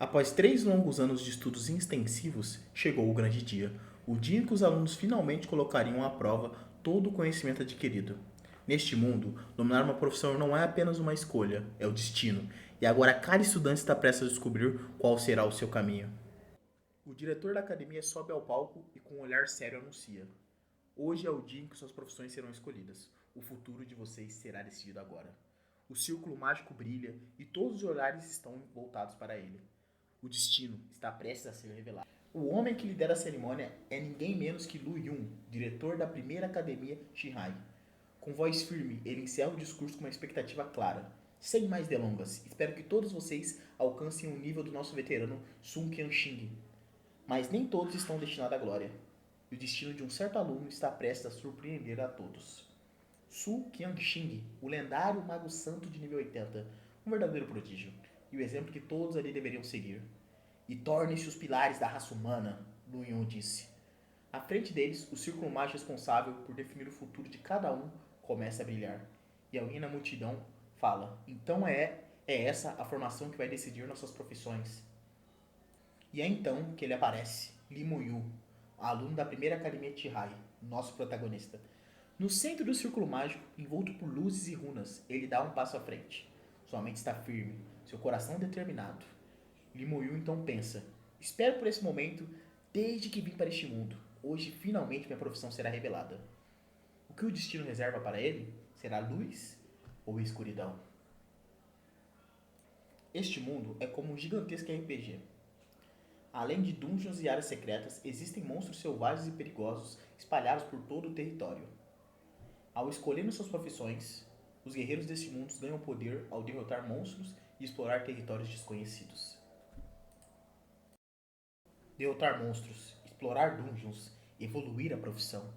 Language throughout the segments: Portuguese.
Após 3 longos anos de estudos extensivos, chegou o grande dia, o dia em que os alunos finalmente colocariam à prova todo o conhecimento adquirido. Neste mundo, dominar uma profissão não é apenas uma escolha, é o destino, e agora cada estudante está prestes a descobrir qual será o seu caminho. O diretor da academia sobe ao palco e com um olhar sério anuncia: Hoje é o dia em que suas profissões serão escolhidas. O futuro de vocês será decidido agora. O círculo mágico brilha e todos os olhares estão voltados para ele. O destino está prestes a ser revelado. O homem que lidera a cerimônia é ninguém menos que Lu Yun, diretor da primeira academia Shinhai. Com voz firme, ele encerra o discurso com uma expectativa clara. Sem mais delongas, espero que todos vocês alcancem o nível do nosso veterano Sun Qianxing. Mas nem todos estão destinados à glória. E o destino de um certo aluno está prestes a surpreender a todos. Su Qianxing, o lendário mago santo de nível 80, um verdadeiro prodígio, e o exemplo que todos ali deveriam seguir. E tornem-se os pilares da raça humana, Lu Yun disse. À frente deles, o círculo mágico responsável por definir o futuro de cada um começa a brilhar. E alguém na multidão fala: Então é essa a formação que vai decidir nossas profissões. E é então que ele aparece, Li Muyu, aluno da primeira academia Tihai, nosso protagonista. No centro do círculo mágico, envolto por luzes e runas, ele dá um passo à frente. Sua mente está firme, seu coração determinado. Limoyu então pensa: Espero por esse momento desde que vim para este mundo. Hoje finalmente minha profissão será revelada. O que o destino reserva para ele? Será luz ou escuridão? Este mundo é como um gigantesco RPG. Além de dungeons e áreas secretas, existem monstros selvagens e perigosos espalhados por todo o território. Ao escolherem suas profissões, os guerreiros deste mundo ganham poder ao derrotar monstros e explorar territórios desconhecidos. Derrotar monstros, explorar dungeons, evoluir a profissão,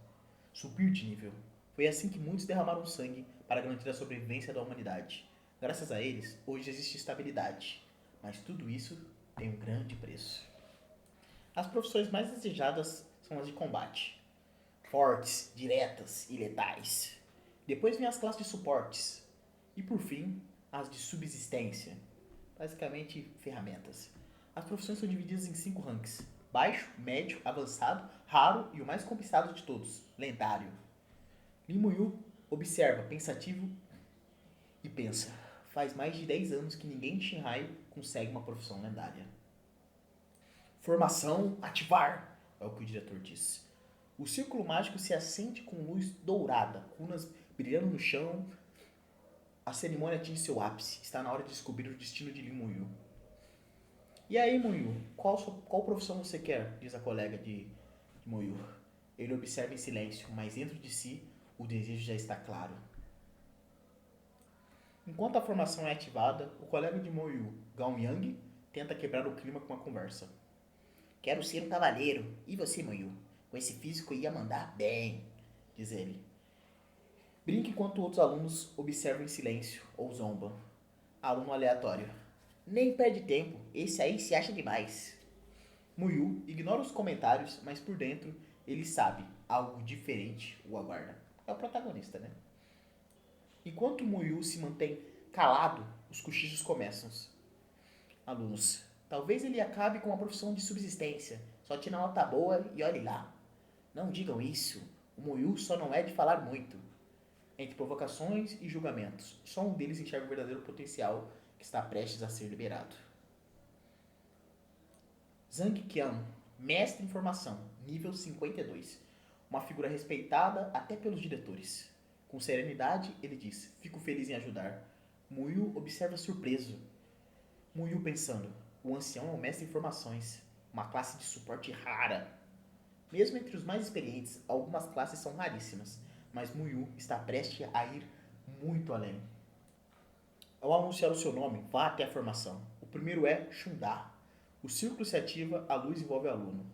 subir de nível. Foi assim que muitos derramaram sangue para garantir a sobrevivência da humanidade. Graças a eles, hoje existe estabilidade, mas tudo isso tem um grande preço. As profissões mais desejadas são as de combate, fortes, diretas e letais. Depois vem as classes de suportes. E por fim, as de subsistência, basicamente ferramentas. As profissões são divididas em 5 ranks: baixo, médio, avançado, raro e o mais cobiçado de todos, lendário. Lin Muyu observa, pensativo, e pensa: faz mais de 10 anos que ninguém em Shanghai consegue uma profissão lendária. Formação ativar, é o que o diretor diz. O círculo mágico se acende com luz dourada, runas brilhando no chão. A cerimônia atinge seu ápice. Está na hora de descobrir o destino de Lin Muyu. E aí, Muyu, qual profissão você quer? Diz a colega de Muyu. Ele observa em silêncio, mas dentro de si o desejo já está claro. Enquanto a formação é ativada, o colega de Muyu, Gao Yang, tenta quebrar o clima com uma conversa. Quero ser um cavaleiro. E você, Muyu? Com esse físico ia mandar bem, diz ele. Brinca enquanto outros alunos observam em silêncio ou zombam. Aluno aleatório. Nem perde tempo, esse aí se acha demais. Muyu ignora os comentários, mas por dentro ele sabe, algo diferente o aguarda. É o protagonista, né? Enquanto Muyu se mantém calado, os cochichos começam. Alunos. Talvez ele acabe com a profissão de subsistência. Só tira nota boa e olhe lá. Não digam isso. O Muyu só não é de falar muito. Entre provocações e julgamentos, só um deles enxerga o verdadeiro potencial que está prestes a ser liberado. Zhang Qian, mestre em formação, nível 52. Uma figura respeitada até pelos diretores. Com serenidade, ele diz: Fico feliz em ajudar. Muyu observa surpreso. Muyu pensando: o ancião é um mestre em formações, uma classe de suporte rara. Mesmo entre os mais experientes, algumas classes são raríssimas, mas Muyu está prestes a ir muito além. Ao anunciar o seu nome, vá até a formação. O primeiro é Shunda. O círculo se ativa, a luz envolve o aluno.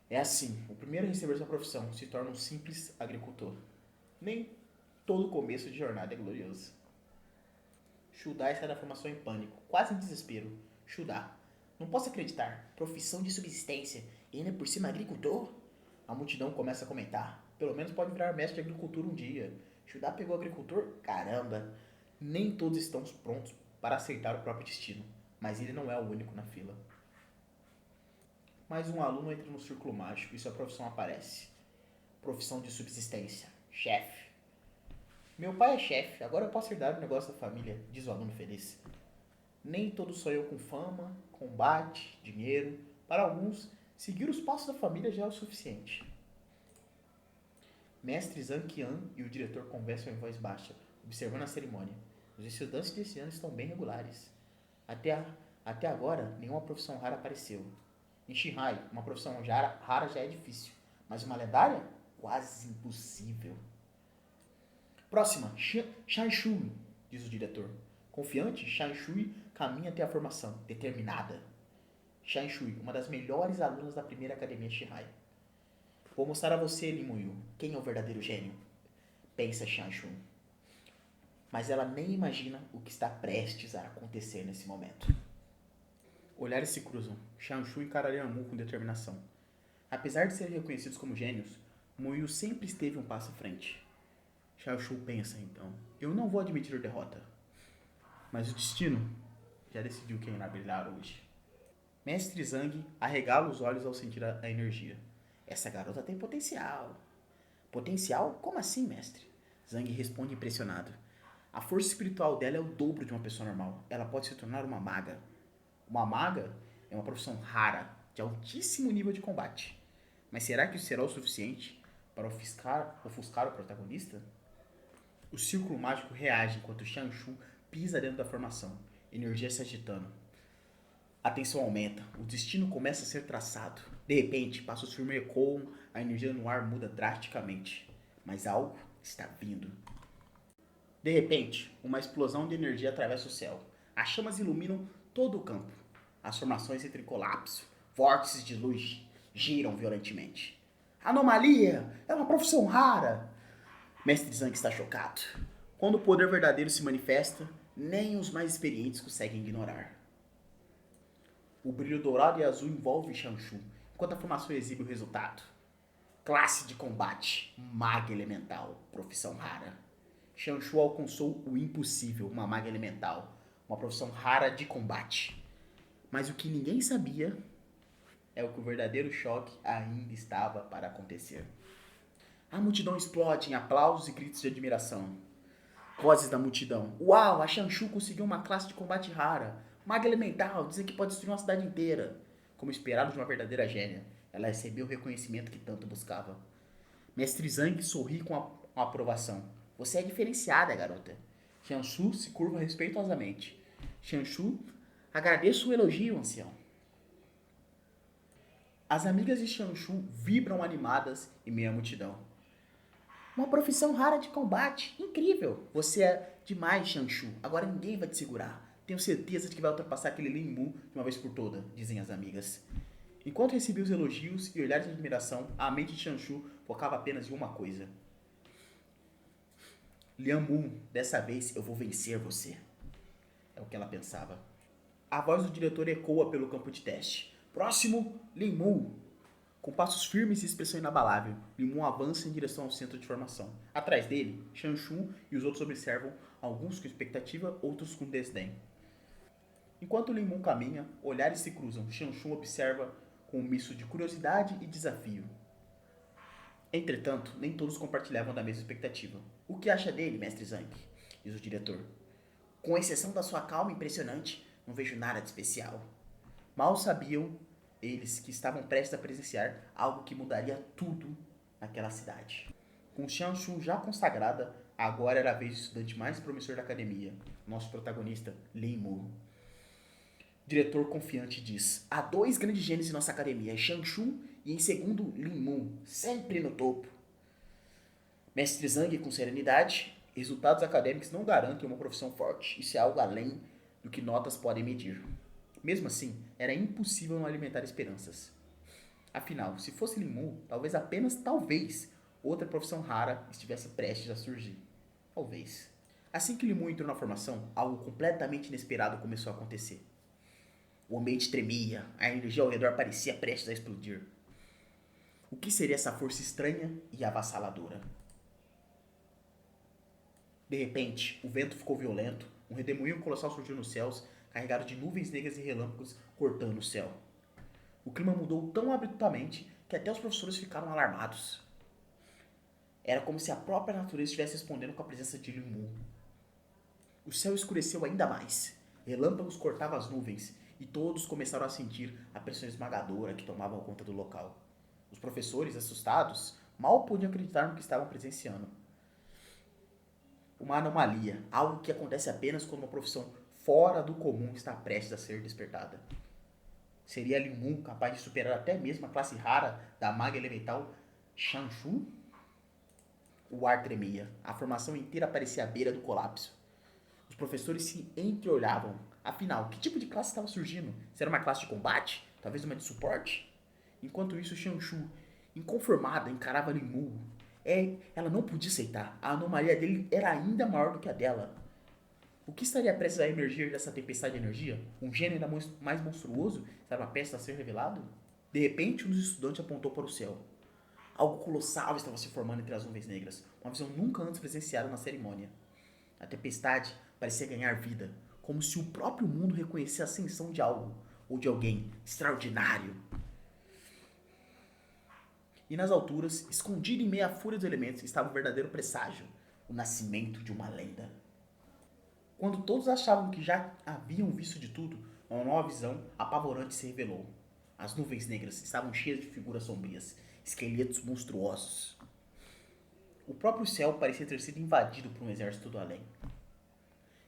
É assim, o primeiro a receber sua profissão se torna um simples agricultor. Nem todo começo de jornada é glorioso. Shudai sai da formação em pânico, quase em desespero. Shudá. Não posso acreditar. Profissão de subsistência. E ainda por cima agricultor? A multidão começa a comentar. Pelo menos pode virar mestre de agricultura um dia. Shudá pegou agricultor? Caramba. Nem todos estão prontos para aceitar o próprio destino. mas ele não é o único na fila. Mais um aluno entra no círculo mágico e sua profissão aparece. Profissão de subsistência. Chefe. Meu pai é chefe, agora eu posso herdar o negócio da família, diz o aluno feliz. Nem todo sonhou com fama, combate, dinheiro. Para alguns, seguir os passos da família já é o suficiente. Mestre Zhang Qian e o diretor conversam em voz baixa, observando a cerimônia. Os estudantes desse ano estão bem regulares. Até agora, nenhuma profissão rara apareceu. Em Shanghai, uma profissão rara já é difícil, mas uma lendária? Quase impossível. Próxima, Shan Shui, diz o diretor. Confiante, Shan Shui caminha até a formação, determinada. Shan Shui, uma das melhores alunas da primeira academia de Shanghai. Vou mostrar a você, Lin Muyu, quem é o verdadeiro gênio, pensa Shan Shui. Mas ela nem imagina o que está prestes a acontecer nesse momento. Olhares se cruzam. Shan Shui encara Lian Mu com determinação. Apesar de serem reconhecidos como gênios, Muyu sempre esteve um passo à frente. Shan Shui pensa, então, eu não vou admitir derrota. Mas o destino já decidiu quem irá brilhar hoje. Mestre Zhang arregala os olhos ao sentir a energia. Essa garota tem potencial. Potencial? Como assim, mestre? Zhang responde impressionado. A força espiritual dela é o dobro de uma pessoa normal. Ela pode se tornar uma maga. Uma maga é uma profissão rara, de altíssimo nível de combate. Mas será que isso será o suficiente para ofuscar o protagonista? O círculo mágico reage enquanto Shan Shui pisa dentro da formação, energia se agitando. A tensão aumenta, o destino começa a ser traçado. De repente, passos firmes ecoam, a energia no ar muda drasticamente. Mas algo está vindo. De repente, uma explosão de energia atravessa o céu. As chamas iluminam todo o campo. As formações entram em colapso. Vórtices de luz giram violentamente. Anomalia! É uma profissão rara! Mestre Zhang está chocado. Quando o poder verdadeiro se manifesta, nem os mais experientes conseguem ignorar. O brilho dourado e azul envolve Shan Shui, enquanto a formação exibe o resultado. Classe de combate, maga elemental, profissão rara. Shan Shui alcançou o impossível, uma maga elemental, uma profissão rara de combate. Mas o que ninguém sabia é que o verdadeiro choque ainda estava para acontecer. A multidão explode em aplausos e gritos de admiração. Vozes da multidão. Uau, a Shan Shui conseguiu uma classe de combate rara. Maga elemental, dizem que pode destruir uma cidade inteira. Como esperado de uma verdadeira gênia, ela recebeu o reconhecimento que tanto buscava. Mestre Zhang sorri com aprovação. Você é diferenciada, garota. Shan Shui se curva respeitosamente. Shan Shui, agradeço o elogio, ancião. As amigas de Shan Shui vibram animadas em meio à multidão. Uma profissão rara de combate. Incrível. Você é demais, Shan Shui. Agora ninguém vai te segurar. Tenho certeza de que vai ultrapassar aquele Lin Mu de uma vez por toda, dizem as amigas. Enquanto recebia os elogios e olhares de admiração, a mente de Shan Shui focava apenas em uma coisa. Lian Mu, dessa vez eu vou vencer você. É o que ela pensava. A voz do diretor ecoa pelo campo de teste. Próximo, Lin Mu. Com passos firmes e expressão inabalável, Lin Mu avança em direção ao centro de formação. Atrás dele, Shan Shui e os outros observam, alguns com expectativa, outros com desdém. Enquanto Lin Mu caminha, olhares se cruzam. Shan Shui observa com um misto de curiosidade e desafio. Entretanto, nem todos compartilhavam da mesma expectativa. O que acha dele, mestre Zhang? Diz o diretor. Com exceção da sua calma impressionante, não vejo nada de especial. Mal sabiam eles que estavam prestes a presenciar algo que mudaria tudo naquela cidade. Com Shan Shui já consagrada, agora era a vez do estudante mais promissor da academia, nosso protagonista, Lin Mu. O diretor confiante diz: há 2 grandes gênios em nossa academia, Shan Shui e em segundo, Lin Mu, sempre no topo. Mestre Zhang, com serenidade, resultados acadêmicos não garantem uma profissão forte, isso é algo além do que notas podem medir. Mesmo assim, era impossível não alimentar esperanças. Afinal, se fosse Lin Mu, talvez apenas talvez outra profissão rara estivesse prestes a surgir. Talvez. Assim que Lin Mu entrou na formação, algo completamente inesperado começou a acontecer. O ambiente tremia, a energia ao redor parecia prestes a explodir. O que seria essa força estranha e avassaladora? De repente, o vento ficou violento, um redemoinho colossal surgiu nos céus, carregado de nuvens negras e relâmpagos cortando o céu. O clima mudou tão abruptamente que até os professores ficaram alarmados. Era como se a própria natureza estivesse respondendo com a presença de Limu. O céu escureceu ainda mais. Relâmpagos cortavam as nuvens e todos começaram a sentir a pressão esmagadora que tomava conta do local. Os professores, assustados, mal podiam acreditar no que estavam presenciando. Uma anomalia, algo que acontece apenas quando uma profissão fora do comum está prestes a ser despertada. Seria Limu capaz de superar até mesmo a classe rara da maga elemental Shanshu? O ar tremia, a formação inteira parecia à beira do colapso. Os professores se entreolhavam. Afinal, que tipo de classe estava surgindo? Será uma classe de combate? Talvez uma de suporte? Enquanto isso, Shanshu, inconformada, encarava Limu. Ela não podia aceitar. A anomalia dele era ainda maior do que a dela. O que estaria prestes a emergir dessa tempestade de energia? Um gênio ainda mais monstruoso? Estava prestes a ser revelado? De repente, um dos estudantes apontou para o céu. Algo colossal estava se formando entre as nuvens negras. Uma visão nunca antes presenciada na cerimônia. A tempestade parecia ganhar vida, como se o próprio mundo reconhecesse a ascensão de algo, ou de alguém extraordinário. E nas alturas, escondido em meio à fúria dos elementos, estava o verdadeiro presságio, o nascimento de uma lenda. Quando todos achavam que já haviam visto de tudo, uma nova visão apavorante se revelou. As nuvens negras estavam cheias de figuras sombrias, esqueletos monstruosos. O próprio céu parecia ter sido invadido por um exército do além.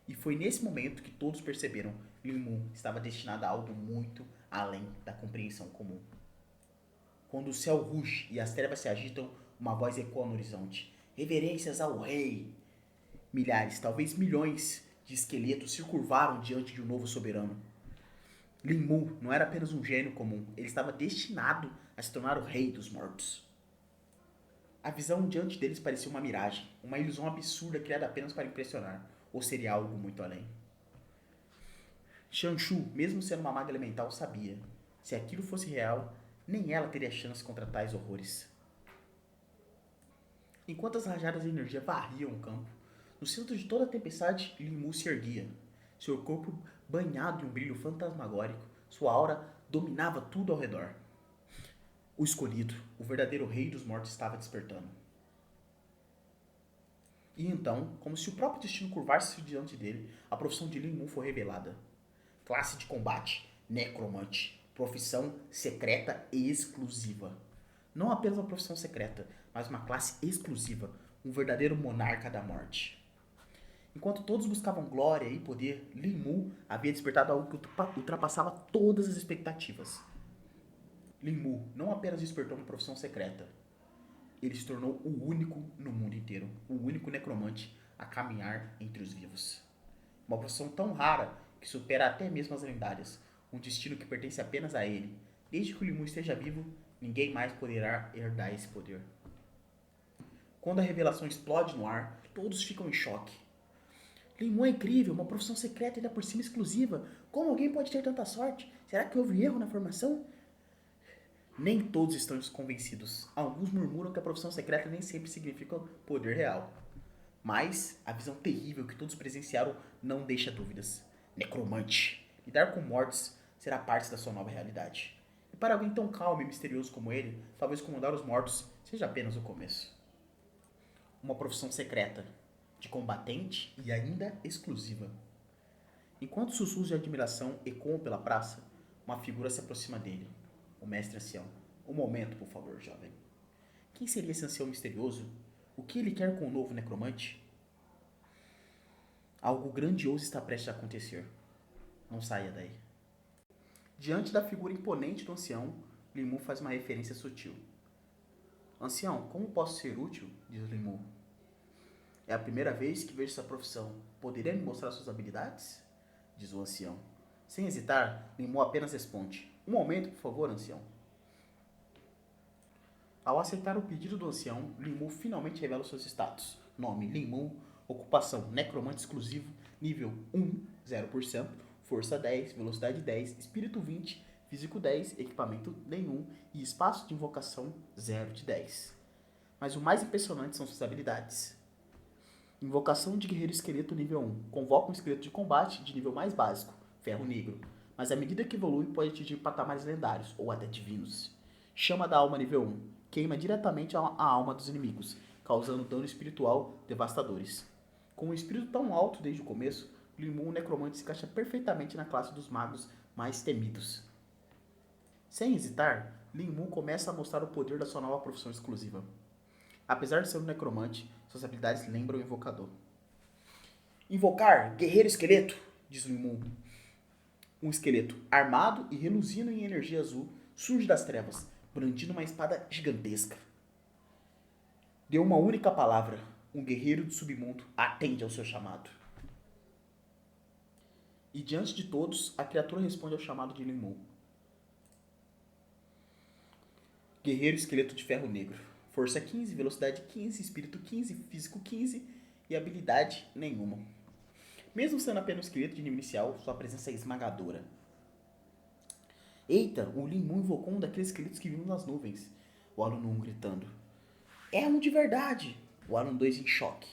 E foi nesse momento que todos perceberam que Limu estava destinado a algo muito além da compreensão comum. Quando o céu ruge e as trevas se agitam, uma voz ecoa no horizonte. Reverências ao rei! Milhares, talvez milhões de esqueletos se curvaram diante de um novo soberano. Limu não era apenas um gênio comum, ele estava destinado a se tornar o rei dos mortos. A visão diante deles parecia uma miragem, uma ilusão absurda criada apenas para impressionar, ou seria algo muito além. Shanshu, mesmo sendo uma maga elemental, sabia. Se aquilo fosse real, nem ela teria chance contra tais horrores. Enquanto as rajadas de energia varriam o campo, no centro de toda a tempestade, Limu se erguia. Seu corpo banhado em um brilho fantasmagórico, sua aura dominava tudo ao redor. O escolhido, o verdadeiro rei dos mortos, estava despertando. E então, como se o próprio destino curvasse diante dele, a profissão de Limu foi revelada. Classe de combate, necromante, profissão secreta e exclusiva. Não apenas uma profissão secreta, mas uma classe exclusiva, um verdadeiro monarca da morte. Enquanto todos buscavam glória e poder, Limu havia despertado algo que ultrapassava todas as expectativas. Limu não apenas despertou uma profissão secreta, ele se tornou o único no mundo inteiro, o único necromante a caminhar entre os vivos. Uma profissão tão rara que supera até mesmo as lendárias, um destino que pertence apenas a ele. Desde que o Limu esteja vivo, ninguém mais poderá herdar esse poder. Quando a revelação explode no ar, todos ficam em choque. Limu é incrível, uma profissão secreta e ainda por cima exclusiva. Como alguém pode ter tanta sorte? Será que houve erro na formação? Nem todos estão convencidos. Alguns murmuram que a profissão secreta nem sempre significa poder real. Mas a visão terrível que todos presenciaram não deixa dúvidas. Necromante. Lidar com mortos será parte da sua nova realidade. E para alguém tão calmo e misterioso como ele, talvez comandar os mortos seja apenas o começo. Uma profissão secreta, de combatente e ainda exclusiva. Enquanto sussurros de admiração ecoam pela praça, uma figura se aproxima dele. O mestre ancião. Um momento, por favor, jovem. Quem seria esse ancião misterioso? O que ele quer com o novo necromante? Algo grandioso está prestes a acontecer. Não saia daí. Diante da figura imponente do ancião, Limu faz uma referência sutil. Ancião, como posso ser útil? Diz Limu. É a primeira vez que vejo essa profissão. Poderia me mostrar suas habilidades? Diz o ancião. Sem hesitar, Limu apenas responde. Um momento, por favor, ancião. Ao aceitar o pedido do ancião, Limu finalmente revela os seus status. Nome, Limu. Ocupação, necromante exclusivo. Nível 1, 0%. Força 10, velocidade 10, espírito 20, físico 10, equipamento nenhum e espaço de invocação 0 de 10. Mas o mais impressionante são suas habilidades. Invocação de guerreiro esqueleto nível 1. Convoca um esqueleto de combate de nível mais básico, ferro negro, mas à medida que evolui pode atingir patamares lendários ou até divinos. Chama da alma nível 1, queima diretamente a alma dos inimigos, causando dano espiritual devastadores. Com um espírito tão alto desde o começo, Limu, o necromante, se encaixa perfeitamente na classe dos magos mais temidos. Sem hesitar, Limu começa a mostrar o poder da sua nova profissão exclusiva. Apesar de ser um necromante, suas habilidades lembram o invocador. Invocar Guerreiro Esqueleto, diz Limu. Um esqueleto armado e reluzindo em energia azul surge das trevas, brandindo uma espada gigantesca. Deu uma única palavra. Um guerreiro do submundo atende ao seu chamado. E diante de todos, a criatura responde ao chamado de Limu. Guerreiro esqueleto de ferro negro. Força 15, velocidade 15, espírito 15, físico 15 e habilidade nenhuma. Mesmo sendo apenas um esqueleto de nível inicial, sua presença é esmagadora. Eita, o Limu invocou um daqueles esqueletos que vimos nas nuvens. O aluno 1 gritando. É um de verdade! O aluno 2 em choque.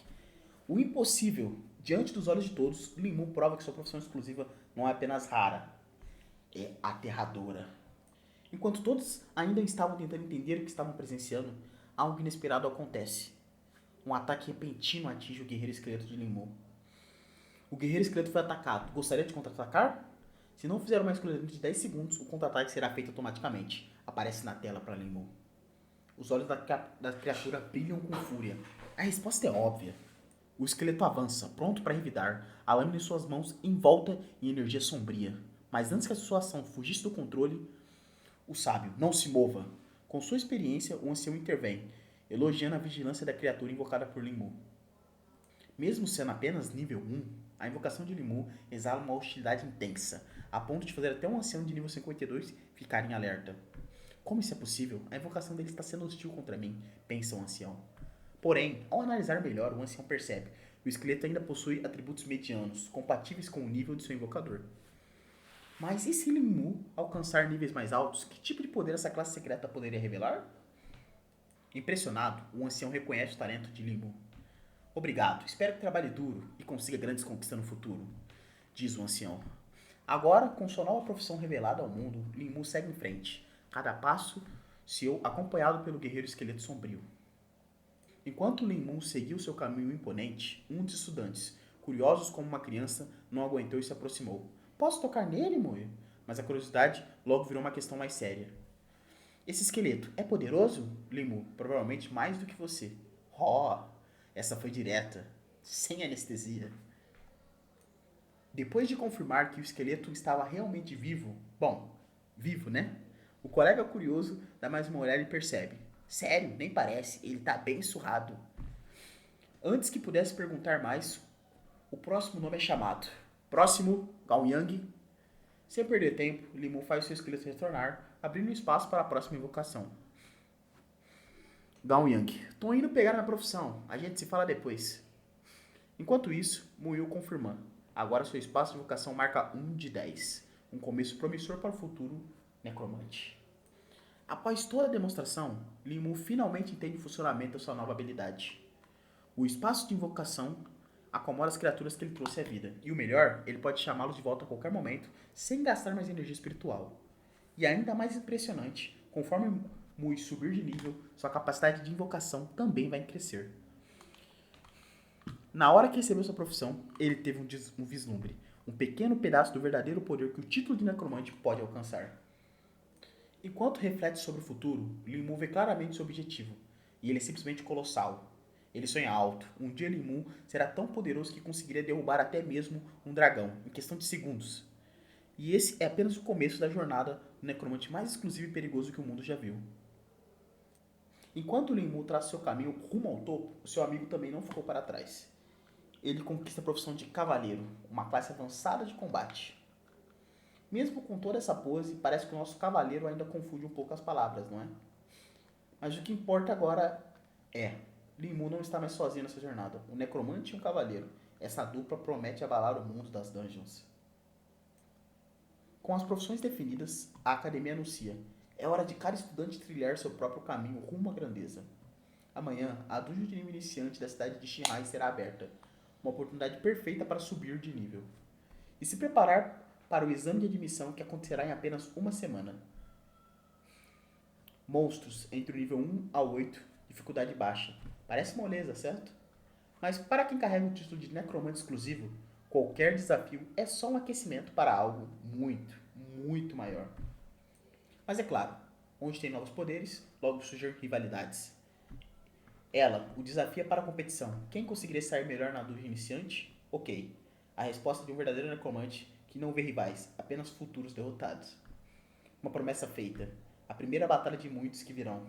O impossível. Diante dos olhos de todos, Limu prova que sua profissão exclusiva não é apenas rara, é aterradora. Enquanto todos ainda estavam tentando entender o que estavam presenciando, algo inesperado acontece. Um ataque repentino atinge o guerreiro esqueleto de Limu. O guerreiro esqueleto foi atacado. Gostaria de contra-atacar? Se não fizer uma escolha dentro de 10 segundos, o contra-ataque será feito automaticamente. Aparece na tela para Limu. Os olhos da criatura brilham com fúria. A resposta é óbvia. O esqueleto avança, pronto para revidar, a lâmina em suas mãos envolta em energia sombria. Mas antes que a sua ação fugisse do controle, o sábio, não se mova. Com sua experiência, o ancião intervém, elogiando a vigilância da criatura invocada por Limu. Mesmo sendo apenas nível 1, a invocação de Limu exala uma hostilidade intensa, a ponto de fazer até um ancião de nível 52 ficar em alerta. Como isso é possível? A invocação dele está sendo hostil contra mim, pensa o ancião. Porém, ao analisar melhor, o ancião percebe que o esqueleto ainda possui atributos medianos, compatíveis com o nível de seu invocador. Mas e se Limu alcançar níveis mais altos, que tipo de poder essa classe secreta poderia revelar? Impressionado, o ancião reconhece o talento de Limu. Obrigado, espero que trabalhe duro e consiga grandes conquistas no futuro, diz o ancião. Agora, com sua nova profissão revelada ao mundo, Limu segue em frente, cada passo seu acompanhado pelo guerreiro esqueleto sombrio. Enquanto Limu seguiu seu caminho imponente, um dos estudantes, curiosos como uma criança, não aguentou e se aproximou. Posso tocar nele, Moe? Mas a curiosidade logo virou uma questão mais séria. Esse esqueleto é poderoso? Limu, provavelmente mais do que você. Oh, essa foi direta, sem anestesia. Depois de confirmar que o esqueleto estava realmente vivo, vivo, né? O colega curioso dá mais uma olhada e percebe. Sério, nem parece, ele tá bem surrado. Antes que pudesse perguntar mais, o próximo nome é chamado. Próximo, Gao Yang. Sem perder tempo, Limu faz seu esqueleto retornar, abrindo espaço para a próxima invocação. Gao Yang, tô indo pegar minha profissão, a gente se fala depois. Enquanto isso, Muyu confirma. Agora seu espaço de invocação marca 1 de 10, um começo promissor para o futuro necromante. Após toda a demonstração, Limu finalmente entende o funcionamento da sua nova habilidade. O espaço de invocação acomoda as criaturas que ele trouxe à vida, e o melhor, ele pode chamá-los de volta a qualquer momento, sem gastar mais energia espiritual. E ainda mais impressionante, conforme Mui subir de nível, sua capacidade de invocação também vai crescer. Na hora que recebeu sua profissão, ele teve um vislumbre, um pequeno pedaço do verdadeiro poder que o título de necromante pode alcançar. Enquanto reflete sobre o futuro, Limu vê claramente seu objetivo, e ele é simplesmente colossal. Ele sonha alto. Um dia Limu será tão poderoso que conseguiria derrubar até mesmo um dragão, em questão de segundos. E esse é apenas o começo da jornada do necromante mais exclusivo e perigoso que o mundo já viu. Enquanto Limu traça seu caminho rumo ao topo, o seu amigo também não ficou para trás. Ele conquista a profissão de cavaleiro, uma classe avançada de combate. Mesmo com toda essa pose, parece que o nosso cavaleiro ainda confunde um pouco as palavras, não é? Mas o que importa agora é, Limu não está mais sozinho nessa jornada. Um necromante e um cavaleiro. Essa dupla promete abalar o mundo das dungeons. Com as profissões definidas, a academia anuncia. É hora de cada estudante trilhar seu próprio caminho rumo à grandeza. Amanhã, a dungeon de nível iniciante da cidade de Shinrai será aberta. Uma oportunidade perfeita para subir de nível. E se preparar para o exame de admissão que acontecerá em apenas uma semana. Monstros entre o nível 1 ao 8, dificuldade baixa. Parece moleza, certo? Mas para quem carrega o título de necromante exclusivo, qualquer desafio é só um aquecimento para algo muito, muito maior. Mas é claro, onde tem novos poderes, logo surgem rivalidades. Ela o desafia para a competição. Quem conseguiria sair melhor na dúvida iniciante? Ok. A resposta de um verdadeiro necromante que não vê rivais, apenas futuros derrotados. Uma promessa feita. A primeira batalha de muitos que virão.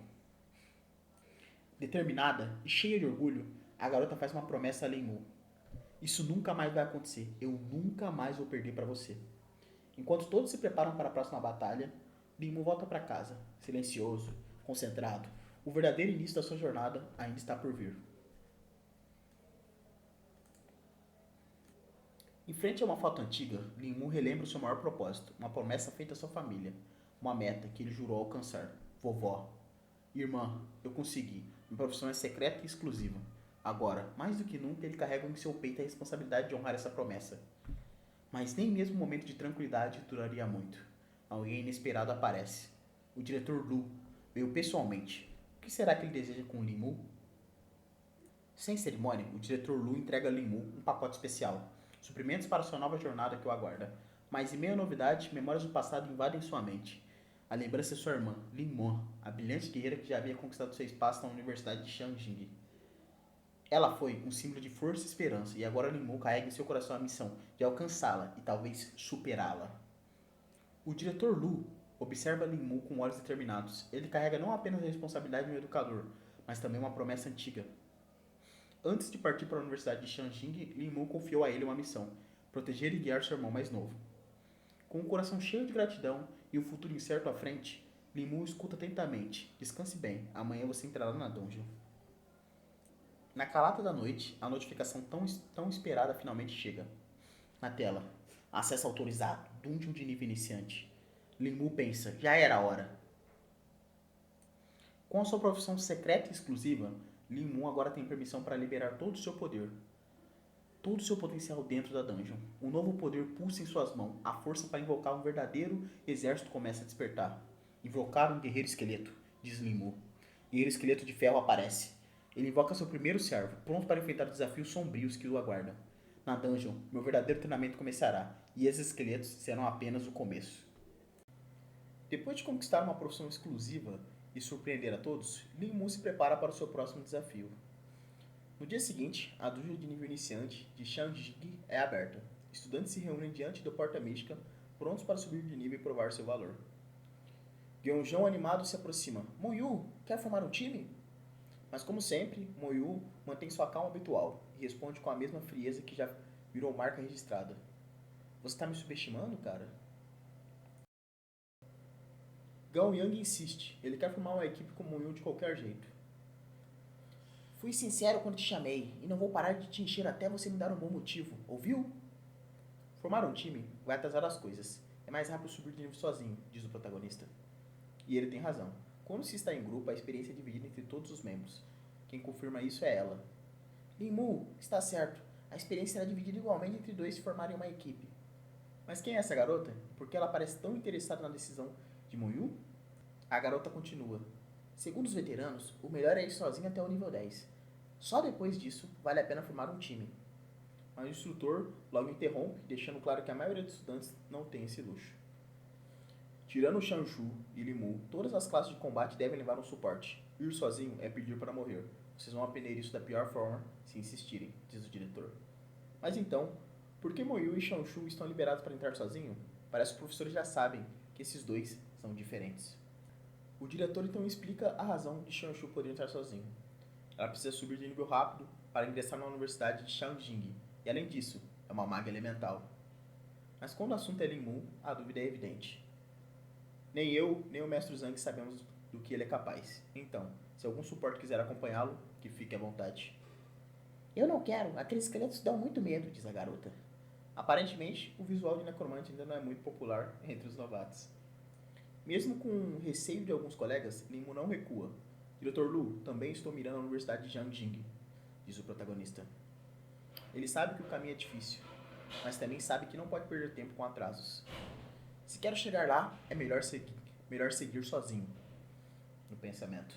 Determinada e cheia de orgulho, a garota faz uma promessa a Lenmu. Isso nunca mais vai acontecer. Eu nunca mais vou perder para você. Enquanto todos se preparam para a próxima batalha, Lenmu volta para casa, silencioso, concentrado. O verdadeiro início da sua jornada ainda está por vir. Em frente a uma foto antiga, Lenmu relembra o seu maior propósito, uma promessa feita à sua família, uma meta que ele jurou alcançar. Vovó. Irmã, eu consegui. Minha profissão é secreta e exclusiva. Agora, mais do que nunca, ele carrega em seu peito a responsabilidade de honrar essa promessa. Mas nem mesmo um momento de tranquilidade duraria muito. Alguém inesperado aparece. O diretor Lu veio pessoalmente. O que será que ele deseja com Lenmu? Sem cerimônia, o diretor Lu entrega a Lenmu um pacote especial. Suprimentos para sua nova jornada que o aguarda. Mas em meio à novidade, memórias do passado invadem sua mente. A lembrança de sua irmã, Linmon, a brilhante guerreira que já havia conquistado seu espaço na Universidade de Xiangjing. Ela foi um símbolo de força e esperança, e agora Linmon carrega em seu coração a missão de alcançá-la e talvez superá-la. O diretor Lu observa Linmon com olhos determinados. Ele carrega não apenas a responsabilidade de um educador, mas também uma promessa antiga. Antes de partir para a Universidade de Xiangjing, Linmon confiou a ele uma missão: proteger e guiar seu irmão mais novo. Com o coração cheio de gratidão e o futuro incerto à frente, Linmu escuta atentamente. Descanse bem, amanhã você entrará na dungeon. Na calada da noite, a notificação tão esperada finalmente chega. Na tela, acesso autorizado, dungeon de nível iniciante. Linmu pensa, já era a hora. Com a sua profissão secreta e exclusiva, Linmu agora tem permissão para liberar todo o seu poder. Todo o seu potencial dentro da dungeon. Um novo poder pulsa em suas mãos. A força para invocar um verdadeiro exército começa a despertar. Invocar um guerreiro esqueleto, diz Linmu. Guerreiro esqueleto de ferro aparece. Ele invoca seu primeiro servo, pronto para enfrentar os desafios sombrios que o aguardam. Na dungeon, meu verdadeiro treinamento começará, e esses esqueletos serão apenas o começo. Depois de conquistar uma profissão exclusiva e surpreender a todos, Linmu se prepara para o seu próximo desafio. No dia seguinte, a dungeon de nível iniciante de Xiangjing é aberta. Estudantes se reúnem diante da porta mística, prontos para subir de nível e provar seu valor. Gyeongjong animado se aproxima. Moyu, quer formar um time? Mas como sempre, Moyu mantém sua calma habitual e responde com a mesma frieza que já virou marca registrada. Você está me subestimando, cara? Gao Yang insiste. Ele quer formar uma equipe com Moyu de qualquer jeito. Fui sincero quando te chamei, e não vou parar de te encher até você me dar um bom motivo, ouviu? Formar um time vai atrasar as coisas. É mais rápido subir de nível sozinho, diz o protagonista. E ele tem razão. Quando se está em grupo, a experiência é dividida entre todos os membros. Quem confirma isso é ela. Linmu, está certo. A experiência será dividida igualmente entre dois se formarem uma equipe. Mas quem é essa garota? Por que ela parece tão interessada na decisão de Moyu? A garota continua. Segundo os veteranos, o melhor é ir sozinho até o nível 10. Só depois disso, vale a pena formar um time. Mas o instrutor logo interrompe, deixando claro que a maioria dos estudantes não tem esse luxo. Tirando o Shanshu e Limu, todas as classes de combate devem levar um suporte. Ir sozinho é pedir para morrer. Vocês vão aprender isso da pior forma se insistirem, diz o diretor. Mas então, por que Moyu e Shanshu estão liberados para entrar sozinho? Parece que os professores já sabem que esses dois são diferentes. O diretor então explica a razão de Shanshu poder entrar sozinho. Ela precisa subir de nível rápido para ingressar na Universidade de Xiangjing, e além disso, é uma maga elemental. Mas quando o assunto é Linmu, a dúvida é evidente. Nem eu, nem o Mestre Zhang sabemos do que ele é capaz. Então, se algum suporte quiser acompanhá-lo, que fique à vontade. Eu não quero, aqueles esqueletos dão muito medo, diz a garota. Aparentemente, o visual de necromante ainda não é muito popular entre os novatos. Mesmo com receio de alguns colegas, Linmu não recua. Dr. Lu, também estou mirando a Universidade de Jiangjing, diz o protagonista. Ele sabe que o caminho é difícil, mas também sabe que não pode perder tempo com atrasos. Se quero chegar lá, é melhor seguir sozinho, no pensamento.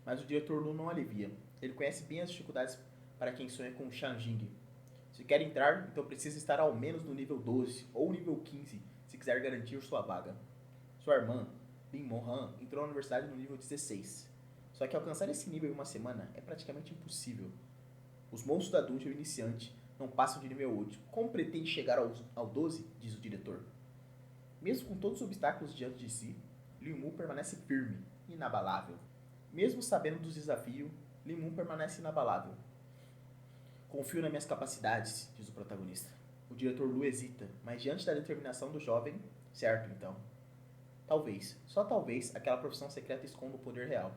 Mas o diretor Lu não alivia. Ele conhece bem as dificuldades para quem sonha com Shanjing. Se quer entrar, então precisa estar ao menos no nível 12 ou nível 15 se quiser garantir sua vaga. Sua irmã, Lin Mohan, entrou na universidade no nível 16. Só que alcançar esse nível em uma semana é praticamente impossível. Os monstros da dungeon iniciante não passam de nível 8. Como pretende chegar ao 12? Diz o diretor. Mesmo com todos os obstáculos diante de si, Liu Mu permanece firme, inabalável. Mesmo sabendo dos desafios, Liu Mu permanece inabalável. Confio nas minhas capacidades, diz o protagonista. O diretor Lu hesita, mas diante da determinação do jovem, certo então. Talvez, só talvez, aquela profissão secreta esconda o poder real.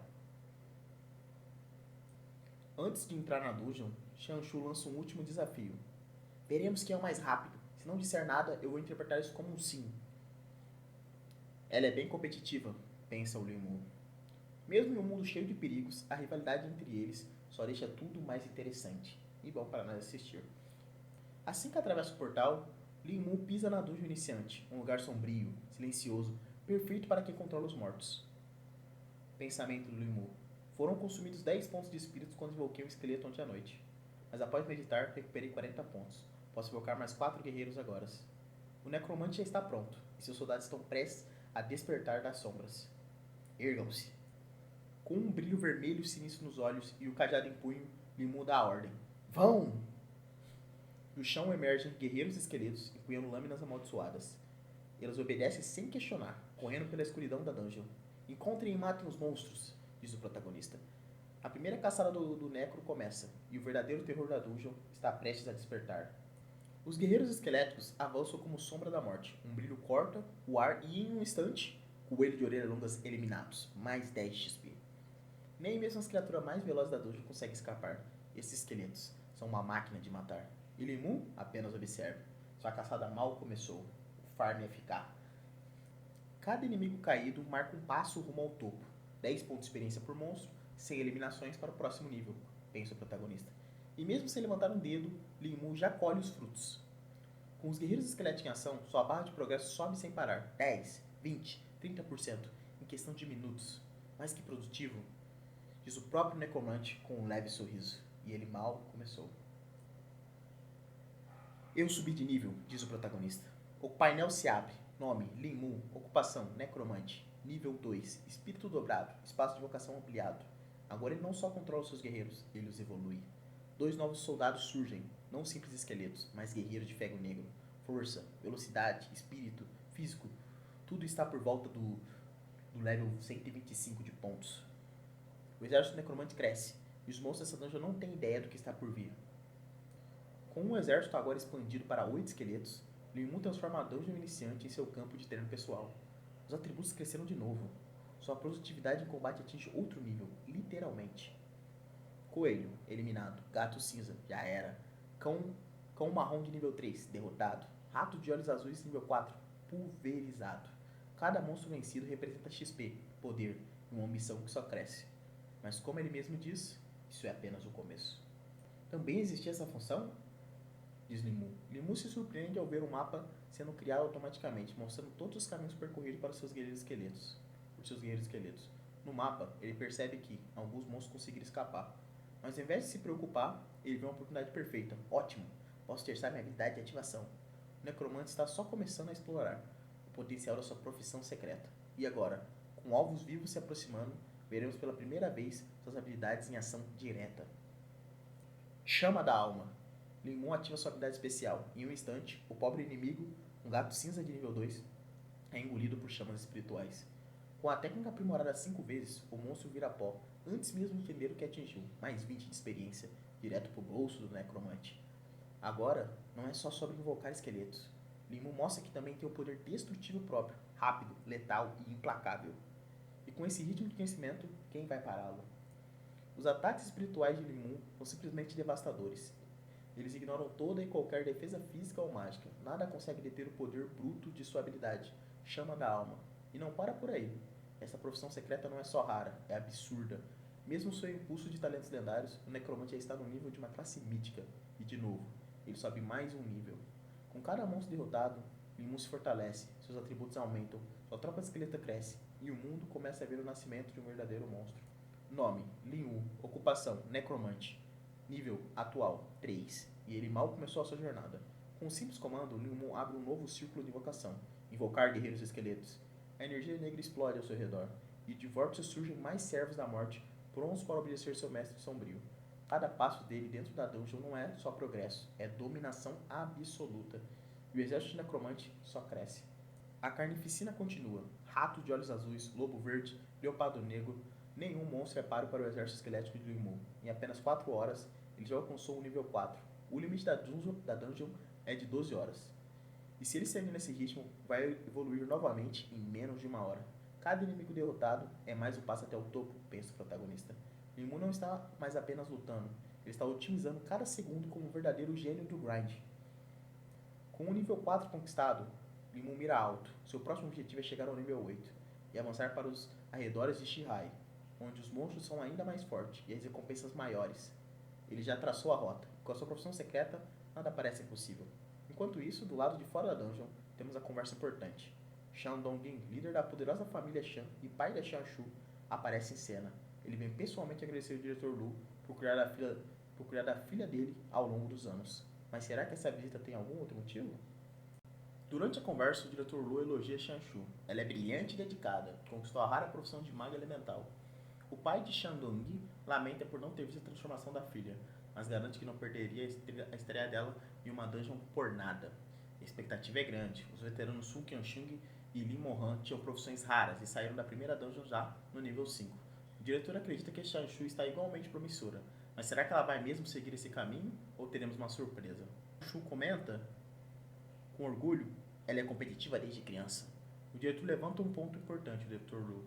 Antes de entrar na dungeon, Shanshu lança um último desafio. Veremos quem é o mais rápido. Se não disser nada, eu vou interpretar isso como um sim. Ela é bem competitiva, pensa o Liu Mu. Mesmo em um mundo cheio de perigos, a rivalidade entre eles só deixa tudo mais interessante e bom para nós assistir. Assim que atravessa o portal, Liu Mu pisa na dungeon iniciante, um lugar sombrio, silencioso, perfeito para quem controla os mortos. Pensamento do Liu Mu. Foram consumidos 10 pontos de espírito quando invoquei um esqueleto ontem à noite. Mas após meditar, recuperei 40 pontos. Posso invocar mais 4 guerreiros agora. O necromante já está pronto, e seus soldados estão prestes a despertar das sombras. Ergam-se. Com um brilho vermelho sinistro nos olhos e o cajado em punho, Liu Mu dá a ordem. Vão! Do chão emergem guerreiros esqueletos empunhando lâminas amaldiçoadas. Eles obedecem sem questionar, correndo pela escuridão da dungeon. Encontrem e matem os monstros, diz o protagonista. A primeira caçada do Necro começa, e o verdadeiro terror da dungeon está prestes a despertar. Os guerreiros esqueléticos avançam como sombra da morte. Um brilho corta o ar e, em um instante, coelho de orelhas longas eliminados. Mais 10 XP. Nem mesmo as criaturas mais velozes da dungeon conseguem escapar. Esses esqueletos são uma máquina de matar. E Liu Mu apenas observa. Sua caçada mal começou. O farm é ficar. Cada inimigo caído marca um passo rumo ao topo. 10 pontos de experiência por monstro, sem eliminações para o próximo nível, pensa o protagonista. E mesmo sem levantar um dedo, Liu Mu já colhe os frutos. Com os guerreiros esqueletos em ação, sua barra de progresso sobe sem parar. 10, 20, 30% em questão de minutos. Mais que produtivo, diz o próprio necromante com um leve sorriso. E ele mal começou. Eu subi de nível, diz o protagonista. O painel se abre. Nome, Liu Mu. Ocupação, necromante. Nível 2, espírito dobrado, espaço de vocação ampliado. Agora ele não só controla seus guerreiros, ele os evolui. 2 novos soldados surgem, não simples esqueletos, mas guerreiros de ferro negro. Força, velocidade, espírito, físico, tudo está por volta do level 125 de pontos. O exército necromante cresce, e os monstros dessa dungeon não têm ideia do que está por vir. Com um exército agora expandido para 8 esqueletos, Liu Mu transforma a dungeon iniciante em seu campo de treino pessoal. Os atributos cresceram de novo. Sua produtividade em combate atinge outro nível, literalmente. Coelho, eliminado. Gato cinza, já era. Cão marrom de nível 3, derrotado. Rato de olhos azuis nível 4, pulverizado. Cada monstro vencido representa XP, poder e uma ambição que só cresce. Mas como ele mesmo diz, isso é apenas o começo. Também existia essa função? Diz Liu Mu. Liu Mu se surpreende ao ver o mapa sendo criado automaticamente, mostrando todos os caminhos percorridos para seus guerreiros esqueletos. No mapa, ele percebe que alguns monstros conseguiram escapar. Mas ao invés de se preocupar, ele vê uma oportunidade perfeita. Ótimo! Posso testar minha habilidade de ativação. O necromante está só começando a explorar o potencial da sua profissão secreta. E agora, com alvos vivos se aproximando, veremos pela primeira vez suas habilidades em ação direta. Chama da alma. Liu Mu ativa sua habilidade especial. Em um instante, o pobre inimigo, um gato cinza de nível 2, é engolido por chamas espirituais. Com a técnica aprimorada 5 vezes, o monstro vira pó, antes mesmo de entender o que atingiu, mais 20 de experiência, direto pro bolso do necromante. Agora, não é só sobre invocar esqueletos. Liu Mu mostra que também tem o poder destrutivo próprio, rápido, letal e implacável. E com esse ritmo de conhecimento, quem vai pará-lo? Os ataques espirituais de Liu Mu são simplesmente devastadores. Eles ignoram toda e qualquer defesa física ou mágica. Nada consegue deter o poder bruto de sua habilidade, chama da alma. E não para por aí. Essa profissão secreta não é só rara, é absurda. Mesmo sob o impulso de talentos lendários, o necromante já está no nível de uma classe mítica. E de novo, ele sobe mais um nível. Com cada monstro derrotado, Lin Mu se fortalece, seus atributos aumentam, sua tropa de esqueleto cresce, e o mundo começa a ver o nascimento de um verdadeiro monstro. Nome: Lin Wu. Ocupação: Necromante. Nível atual: 3. E ele mal começou a sua jornada. Com um simples comando, Lin Wu abre um novo círculo de invocação. Invocar guerreiros esqueletos. A energia negra explode ao seu redor, e de vórtices surgem mais servos da morte, prontos para obedecer seu mestre sombrio. Cada passo dele dentro da dungeon não é só progresso, é dominação absoluta. E o exército de necromante só cresce. A carnificina continua. Rato de olhos azuis, lobo verde, leopardo negro. Nenhum monstro é páreo para o exército esquelético de Lin Mu. Em apenas 4 horas, ele já alcançou o nível 4. O limite da dungeon é de 12 horas. E se ele seguir nesse ritmo, vai evoluir novamente em menos de 1 hora. Cada inimigo derrotado é mais um passo até o topo, pensa o protagonista. Lin Mu não está mais apenas lutando, ele está otimizando cada segundo como um verdadeiro gênio do grind. Com o nível 4 conquistado, Lin Mu mira alto. Seu próximo objetivo é chegar ao nível 8 e avançar para os arredores de Shihai, onde os monstros são ainda mais fortes e as recompensas maiores. Ele já traçou a rota. Com a sua profissão secreta, nada parece impossível. Enquanto isso, do lado de fora da dungeon, temos a conversa importante. Shan Dongjin, líder da poderosa família Shan e pai da Xianshu, aparece em cena. Ele vem pessoalmente agradecer o diretor Lu por cuidar da filha dele ao longo dos anos. Mas será que essa visita tem algum outro motivo? Durante a conversa, o diretor Lu elogia Xianshu. Ela é brilhante e dedicada, conquistou a rara profissão de maga elemental. O pai de Shan Dongyi lamenta por não ter visto a transformação da filha, mas garante que não perderia a estreia dela em uma dungeon por nada. A expectativa é grande. Os veteranos Su Qianxing e Li Mohan tinham profissões raras e saíram da primeira dungeon já no nível 5. O diretor acredita que Xianshu está igualmente promissora, mas será que ela vai mesmo seguir esse caminho ou teremos uma surpresa? Shu comenta com orgulho: ela é competitiva desde criança. O diretor levanta um ponto importante, o diretor Lu.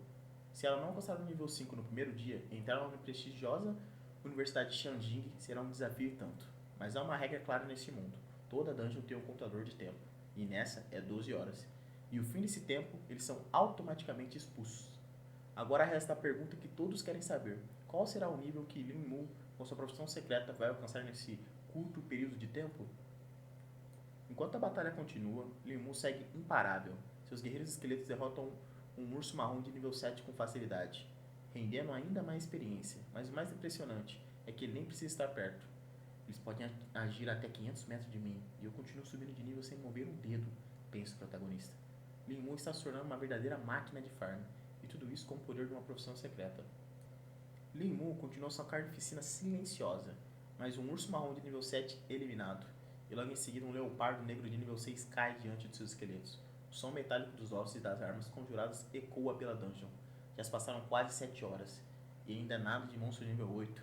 Se ela não alcançar o nível 5 no primeiro dia, entrar na prestigiosa Universidade de Xianjing será um desafio e tanto. Mas há uma regra clara nesse mundo. Toda dungeon tem um contador de tempo, e nessa é 12 horas. E ao fim desse tempo, eles são automaticamente expulsos. Agora resta a pergunta que todos querem saber. Qual será o nível que Lin Mu, com sua profissão secreta, vai alcançar nesse curto período de tempo? Enquanto a batalha continua, Lin Mu segue imparável. Seus guerreiros esqueletos derrotam um urso marrom de nível 7 com facilidade, rendendo ainda mais experiência. Mas o mais impressionante é que ele nem precisa estar perto. Eles podem agir até 500 metros de mim, e eu continuo subindo de nível sem mover um dedo, pensa o protagonista. Lin Mu está se tornando uma verdadeira máquina de farm, e tudo isso com o poder de uma profissão secreta. Lin Mu continua sua carnificina silenciosa, mas um urso marrom de nível 7 eliminado, e logo em seguida um leopardo negro de nível 6 cai diante de seus esqueletos. O som metálico dos ossos e das armas conjuradas ecoa pela dungeon. Já se passaram quase 7 horas, e ainda nada de monstro de nível 8.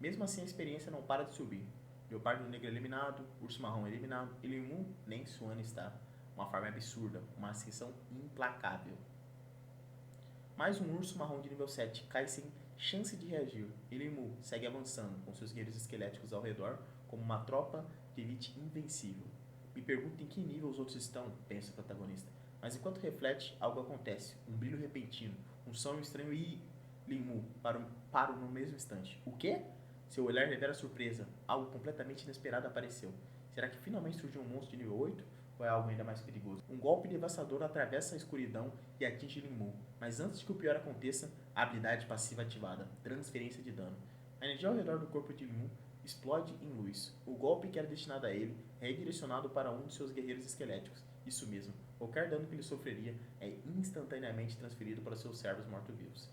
Mesmo assim, a experiência não para de subir. Leopardo negro eliminado, urso marrom eliminado, e Lin Mu nem suando está. Uma forma absurda, uma ascensão implacável. Mais um urso marrom de nível 7 cai sem chance de reagir, e Lin Mu segue avançando, com seus guerreiros esqueléticos ao redor, como uma tropa de elite invencível. Me pergunto em que nível os outros estão, pensa o protagonista. Mas enquanto reflete, algo acontece. Um brilho repentino, um som estranho e Lin Mu parou no mesmo instante. O quê? Seu olhar revela surpresa. Algo completamente inesperado apareceu. Será que finalmente surgiu um monstro de nível 8? Ou é algo ainda mais perigoso? Um golpe devastador atravessa a escuridão e atinge Lin Mu. Mas antes de que o pior aconteça, a habilidade passiva ativada. Transferência de dano. A energia ao redor do corpo de Lin Mu explode em luz. O golpe que era destinado a ele é redirecionado para um de seus guerreiros esqueléticos. Isso mesmo, qualquer dano que ele sofreria é instantaneamente transferido para seus servos mortos-vivos.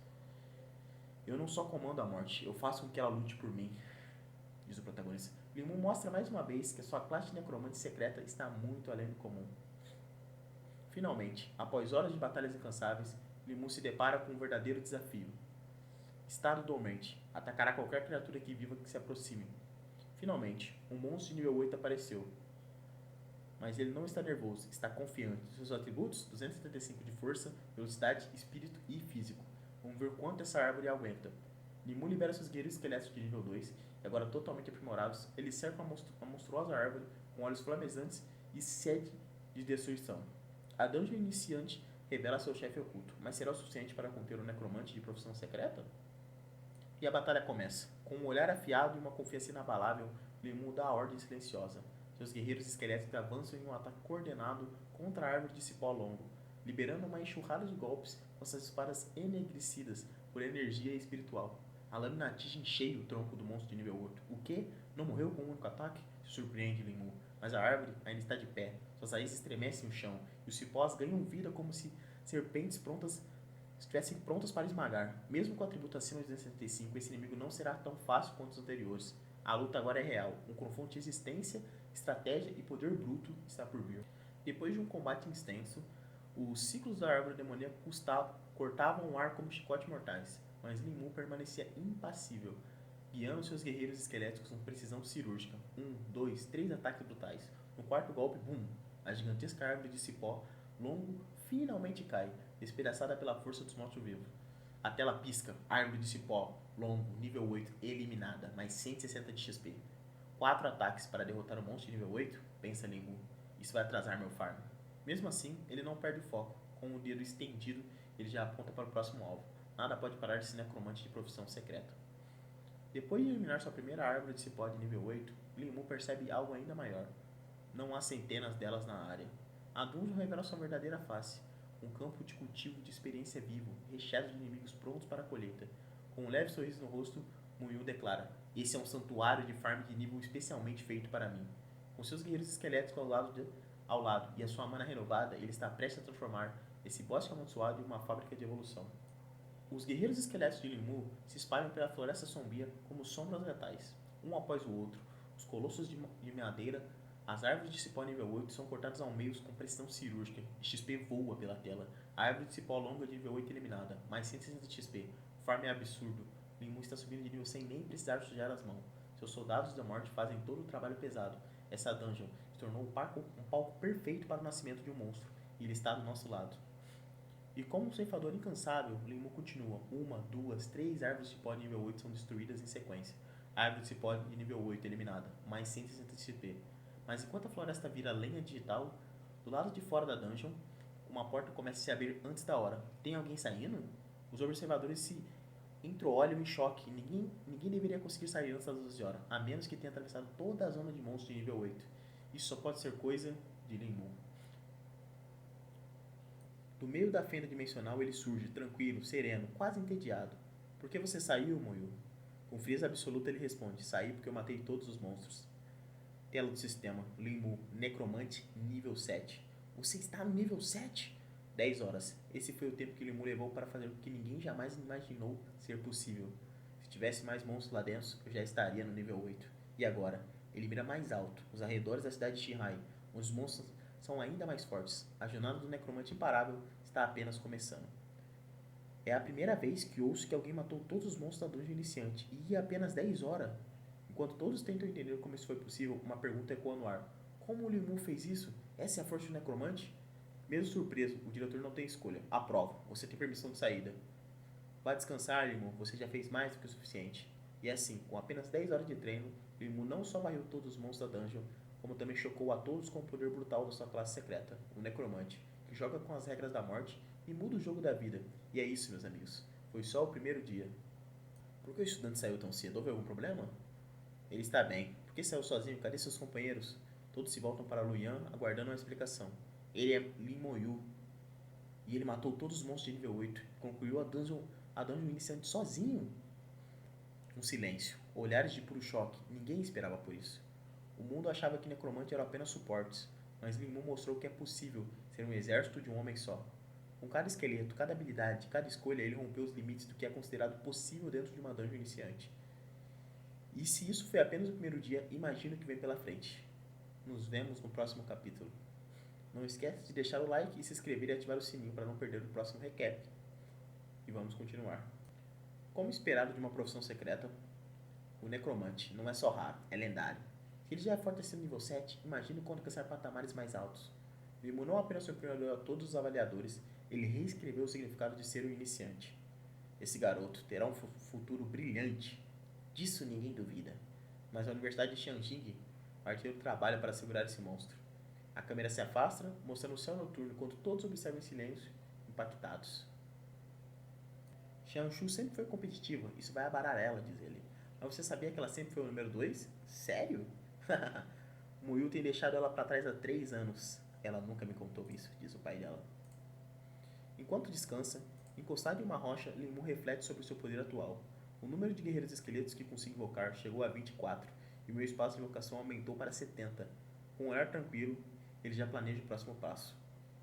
Eu não só comando a morte, eu faço com que ela lute por mim, diz o protagonista. Lin Mu mostra mais uma vez que a sua classe de necromante secreta está muito além do comum. Finalmente, após horas de batalhas incansáveis, Lin Mu se depara com um verdadeiro desafio. Estado dormente. Atacará qualquer criatura que viva que se aproxime. Finalmente, um monstro de nível 8 apareceu. Mas ele não está nervoso, está confiante. Seus atributos: 275 de força, velocidade, espírito e físico. Vamos ver quanto essa árvore aguenta. Lin Mu libera seus guerreiros esqueléticos de nível 2, e agora totalmente aprimorados, eles cercam a monstruosa árvore com olhos flamejantes e sede de destruição. A dungeon iniciante revela seu chefe oculto, mas será o suficiente para conter um necromante de profissão secreta? E a batalha começa. Com um olhar afiado e uma confiança inabalável, Lin Mu dá a ordem silenciosa. Seus guerreiros esqueléticos avançam em um ataque coordenado contra a árvore de cipó longo, liberando uma enxurrada de golpes com suas espadas enegrecidas por energia espiritual. A lâmina atinge em cheio o tronco do monstro de nível 8. O que? Não morreu com um único ataque? Se surpreende Lin Mu. Mas a árvore ainda está de pé. Suas raízes estremecem o chão e os cipós ganham vida como se serpentes estivessem prontas para esmagar. Mesmo com o atributo acima de 265, esse inimigo não será tão fácil quanto os anteriores. A luta agora é real. Um confronto de existência, estratégia e poder bruto está por vir. Depois de um combate extenso, os ciclos da árvore demoníaca cortavam o ar como chicotes mortais, mas Lin Mu permanecia impassível, guiando seus guerreiros esqueléticos com precisão cirúrgica. 2, 3 ataques brutais. No quarto golpe, bum! A gigantesca árvore de cipó longo finalmente cai, despedaçada pela força dos mortos-vivos. A tela pisca, árvore de cipó longo, nível 8, eliminada, mais 160 de XP. 4 ataques para derrotar o monstro de nível 8? Pensa Lin Mu. Isso vai atrasar meu farm. Mesmo assim, ele não perde o foco. Com o dedo estendido, ele já aponta para o próximo alvo. Nada pode parar esse necromante de profissão secreta. Depois de eliminar sua primeira árvore de cipó de nível 8, Lin Mu percebe algo ainda maior. Não há centenas delas na área. A dungeon revela sua verdadeira face. Um campo de cultivo de experiência vivo, recheado de inimigos prontos para a colheita. Com um leve sorriso no rosto, Mu declara: esse é um santuário de farm de nível especialmente feito para mim. Com seus guerreiros esqueléticos ao lado e a sua mana renovada, ele está prestes a transformar esse bosque amaldiçoado em uma fábrica de evolução. Os guerreiros esqueléticos de Lin Mu se espalham pela floresta sombria como sombras letais, um após o outro. Os colossos de madeira, as árvores de cipó nível 8 são cortadas ao meio com precisão cirúrgica e XP voa pela tela. A árvore de cipó longa de nível 8 eliminada, mais 160 de XP. O farm é absurdo. Lin Mu está subindo de nível sem nem precisar sujar as mãos. Seus soldados da morte fazem todo o trabalho pesado. Essa dungeon se tornou um palco perfeito para o nascimento de um monstro, e ele está do nosso lado. E como um ceifador incansável, Lin Mu continua. 1, 2, 3 árvores de cipó de nível 8 são destruídas em sequência. A árvore de cipó de nível 8 eliminada, mais 160 de XP. Mas enquanto a floresta vira lenha digital, do lado de fora da dungeon, uma porta começa a se abrir antes da hora. Tem alguém saindo? Os observadores se entreolham em choque. Ninguém deveria conseguir sair antes das 12 horas, a menos que tenha atravessado toda a zona de monstros de nível 8. Isso só pode ser coisa de Lin Mu. Do meio da fenda dimensional ele surge, tranquilo, sereno, quase entediado. Por que você saiu, Moyu? Com frieza absoluta ele responde: saí porque eu matei todos os monstros. Tela do sistema, Lin Mu, necromante, nível 7. Você está no nível 7? 10 horas. Esse foi o tempo que Lin Mu levou para fazer o que ninguém jamais imaginou ser possível. Se tivesse mais monstros lá dentro, eu já estaria no nível 8. E agora? Ele mira mais alto, os arredores da cidade de Shihai, onde os monstros são ainda mais fortes. A jornada do necromante imparável está apenas começando. É a primeira vez que ouço que alguém matou todos os monstros da dungeon iniciante, e apenas 10 horas. Enquanto todos tentam entender como isso foi possível, uma pergunta ecoa no ar. Como o Lin Mu fez isso? Essa é a força do necromante? Mesmo surpreso, o diretor não tem escolha. Aprova. Você tem permissão de saída. Vá descansar, Lin Mu. Você já fez mais do que o suficiente. E assim, com apenas 10 horas de treino, Lin Mu não só varreu todos os monstros da dungeon, como também chocou a todos com o poder brutal da sua classe secreta, o necromante, que joga com as regras da morte e muda o jogo da vida. E é isso, meus amigos. Foi só o primeiro dia. Por que o estudante saiu tão cedo? Houve algum problema? Ele está bem. Por que saiu sozinho? Cadê seus companheiros? Todos se voltam para Luyan, aguardando uma explicação. Ele é Lin Moyu. E ele matou todos os monstros de nível 8. Concluiu a dungeon iniciante sozinho. Um silêncio. Olhares de puro choque. Ninguém esperava por isso. O mundo achava que necromantes eram apenas suportes, mas Lin Mu mostrou que é possível ser um exército de um homem só. Com cada esqueleto, cada habilidade, cada escolha, ele rompeu os limites do que é considerado possível dentro de uma dungeon iniciante. E se isso foi apenas o primeiro dia, imagina o que vem pela frente. Nos vemos no próximo capítulo. Não esquece de deixar o like e se inscrever e ativar o sininho para não perder o próximo recap. E vamos continuar. Como esperado de uma profissão secreta, o necromante não é só raro, é lendário. Se ele já é forte acima do nível 7, imagine quando alcançar patamares mais altos. Lin Mu não apenas surpreendeu a todos os avaliadores, ele reescreveu o significado de ser um iniciante. Esse garoto terá um futuro brilhante. Disso ninguém duvida. Mas a Universidade de Xianjing, o arqueiro trabalha para segurar esse monstro. A câmera se afasta, mostrando o céu noturno, enquanto todos observam em silêncio, impactados. Xianxu sempre foi competitiva, isso vai abalar ela, diz ele. Mas você sabia que ela sempre foi o número 2? Sério? Muyu tem deixado ela para trás há 3 anos. Ela nunca me contou isso, diz o pai dela. Enquanto descansa, encostado em uma rocha, Limu reflete sobre seu poder atual. O número de guerreiros esqueletos que consigo invocar chegou a 24, e meu espaço de invocação aumentou para 70. Com um olhar tranquilo, ele já planeja o próximo passo.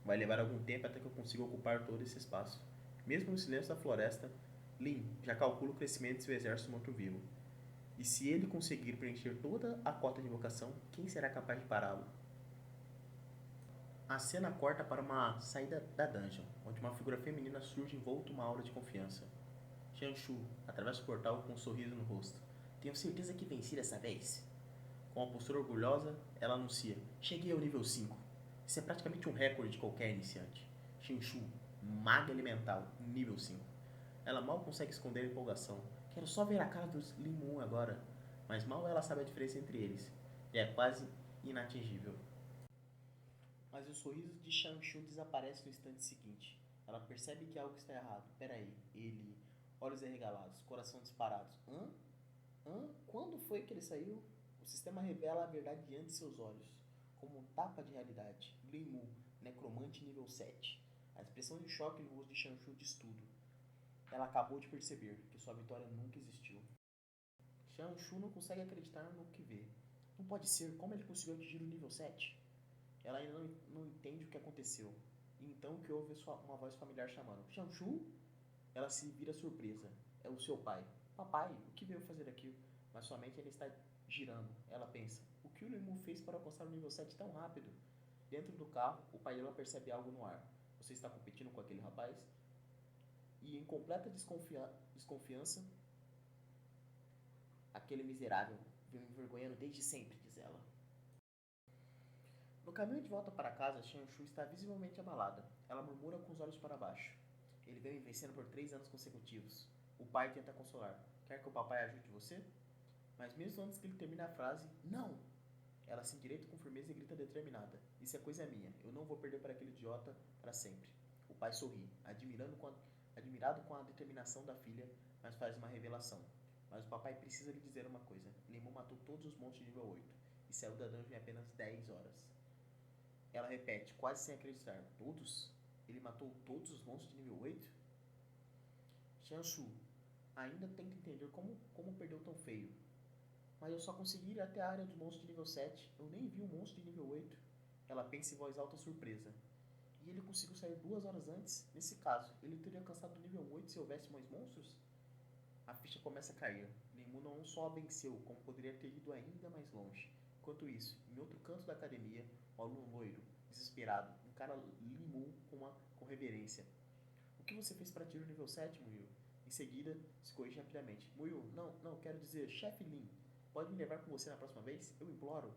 Vai levar algum tempo até que eu consiga ocupar todo esse espaço. Mesmo no silêncio da floresta, Lin já calcula o crescimento de seu exército morto-vivo. E se ele conseguir preencher toda a cota de invocação, quem será capaz de pará-lo? A cena corta para uma saída da dungeon, onde uma figura feminina surge envolta em uma aura de confiança. Xianshu atravessa o portal com um sorriso no rosto. Tenho certeza que venci dessa vez. Com uma postura orgulhosa, ela anuncia: cheguei ao nível 5. Isso é praticamente um recorde de qualquer iniciante. Xianshu, maga elemental, nível 5. Ela mal consegue esconder a empolgação. Quero só ver a cara dos Limun agora. Mas mal ela sabe a diferença entre eles. E é quase inatingível. Mas o sorriso de Xianshu desaparece no instante seguinte. Ela percebe que algo está errado. Peraí, ele... Olhos arregalados, coração disparado. Hã? Hã? Quando foi que ele saiu? O sistema revela a verdade diante de seus olhos, como um tapa de realidade. Limu, necromante nível 7. A expressão de choque no rosto de Xianshu diz tudo. Ela acabou de perceber que sua vitória nunca existiu. Xianshu não consegue acreditar no que vê. Não pode ser, como ele conseguiu atingir o nível 7? Ela ainda não entende o que aconteceu. E então que ouve uma voz familiar chamando: Xianshu? Ela se vira surpresa. É o seu pai. Papai, o que veio fazer aqui? Mas sua mente ainda está girando. Ela pensa: o que o Limu fez para alcançar o nível 7 tão rápido? Dentro do carro, o pai dela percebe algo no ar. Você está competindo com aquele rapaz? E em completa desconfiança, aquele miserável vem me envergonhando desde sempre, diz ela. No caminho de volta para casa, Xianshu está visivelmente abalada. Ela murmura com os olhos para baixo. Ele vem me vencendo por 3 anos consecutivos. O pai tenta consolar. Quer que o papai ajude você? Mas mesmo antes que ele termine a frase, não! Ela se endireita com firmeza e grita determinada. Isso é coisa minha. Eu não vou perder para aquele idiota para sempre. O pai sorri, admirado com a determinação da filha, mas faz uma revelação. Mas o papai precisa lhe dizer uma coisa. Lemon matou todos os monstros de nível 8 e saiu da dungeon em apenas 10 horas. Ela repete, quase sem acreditar. Todos? Ele matou todos os monstros de nível 8? Xianshu ainda tenta entender como perdeu tão feio. Mas eu só consegui ir até a área dos monstros de nível 7. Eu nem vi um monstro de nível 8. Ela pensa em voz alta surpresa. E ele conseguiu sair 2 horas antes? Nesse caso, ele teria alcançado o nível 8 se houvesse mais monstros? A ficha começa a cair. Limu não só a venceu, como poderia ter ido ainda mais longe. Enquanto isso, em outro canto da academia, um aluno loiro, desesperado, encara Limu com reverência. O que você fez para atingir o nível 7, Muyu? Em seguida, se corrige rapidamente. Muyu, não, quero dizer, chefe Lin, pode me levar com você na próxima vez? Eu imploro.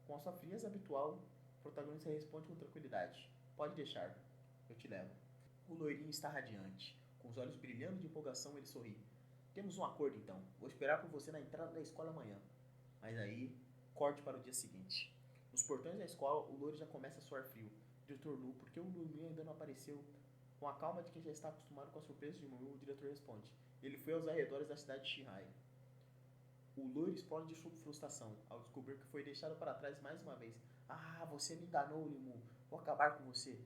Com a sua frieza habitual, o protagonista responde com tranquilidade. Pode deixar, eu te levo. O loirinho está radiante. Com os olhos brilhando de empolgação, ele sorri. Temos um acordo então. Vou esperar por você na entrada da escola amanhã. Mas aí, corte para o dia seguinte. Nos portões da escola, o loiro já começa a suar frio. Diretor Lu, por que o Lu ainda não apareceu? Com a calma de quem já está acostumado com a surpresa de Mu, o diretor responde. Ele foi aos arredores da cidade de Shinhai. O loiro explode de frustração ao descobrir que foi deixado para trás mais uma vez. Ah, você me enganou, Limu. Vou acabar com você.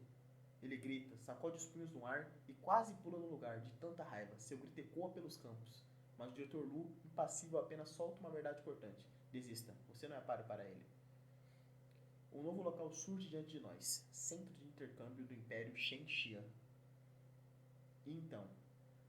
Ele grita, sacode os punhos no ar e quase pula no lugar, de tanta raiva. Seu grito ecoa pelos campos. Mas o diretor Lu, impassível, apenas solta uma verdade cortante. Desista, você não é páreo para ele. Um novo local surge diante de nós, centro de intercâmbio do Império Shenxia. E então,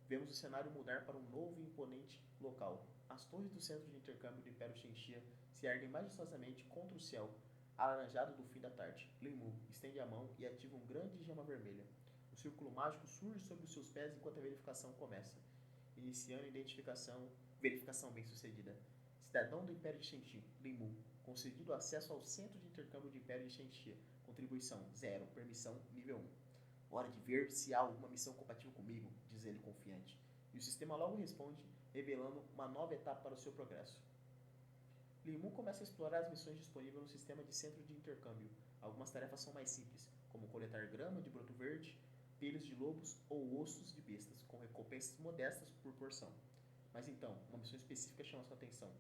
vemos o cenário mudar para um novo e imponente local. As torres do centro de intercâmbio do Império Shenxia se erguem majestosamente contra o céu, alaranjado do fim da tarde. Limu estende a mão e ativa um grande gema vermelha. O círculo mágico surge sobre os seus pés enquanto a verificação começa. Iniciando a verificação bem-sucedida. Cidadão do Império de Shenxia, Limu, concedido acesso ao centro de intercâmbio do Império de Shenxia. Contribuição 0, permissão nível 1. Hora de ver se há alguma missão compatível comigo, diz ele confiante. E o sistema logo responde, revelando uma nova etapa para o seu progresso. Limu começa a explorar as missões disponíveis no sistema de centro de intercâmbio. Algumas tarefas são mais simples, como coletar grama de broto verde, pelos de lobos ou ossos de bestas, com recompensas modestas por porção. Mas então, uma missão específica chama sua atenção.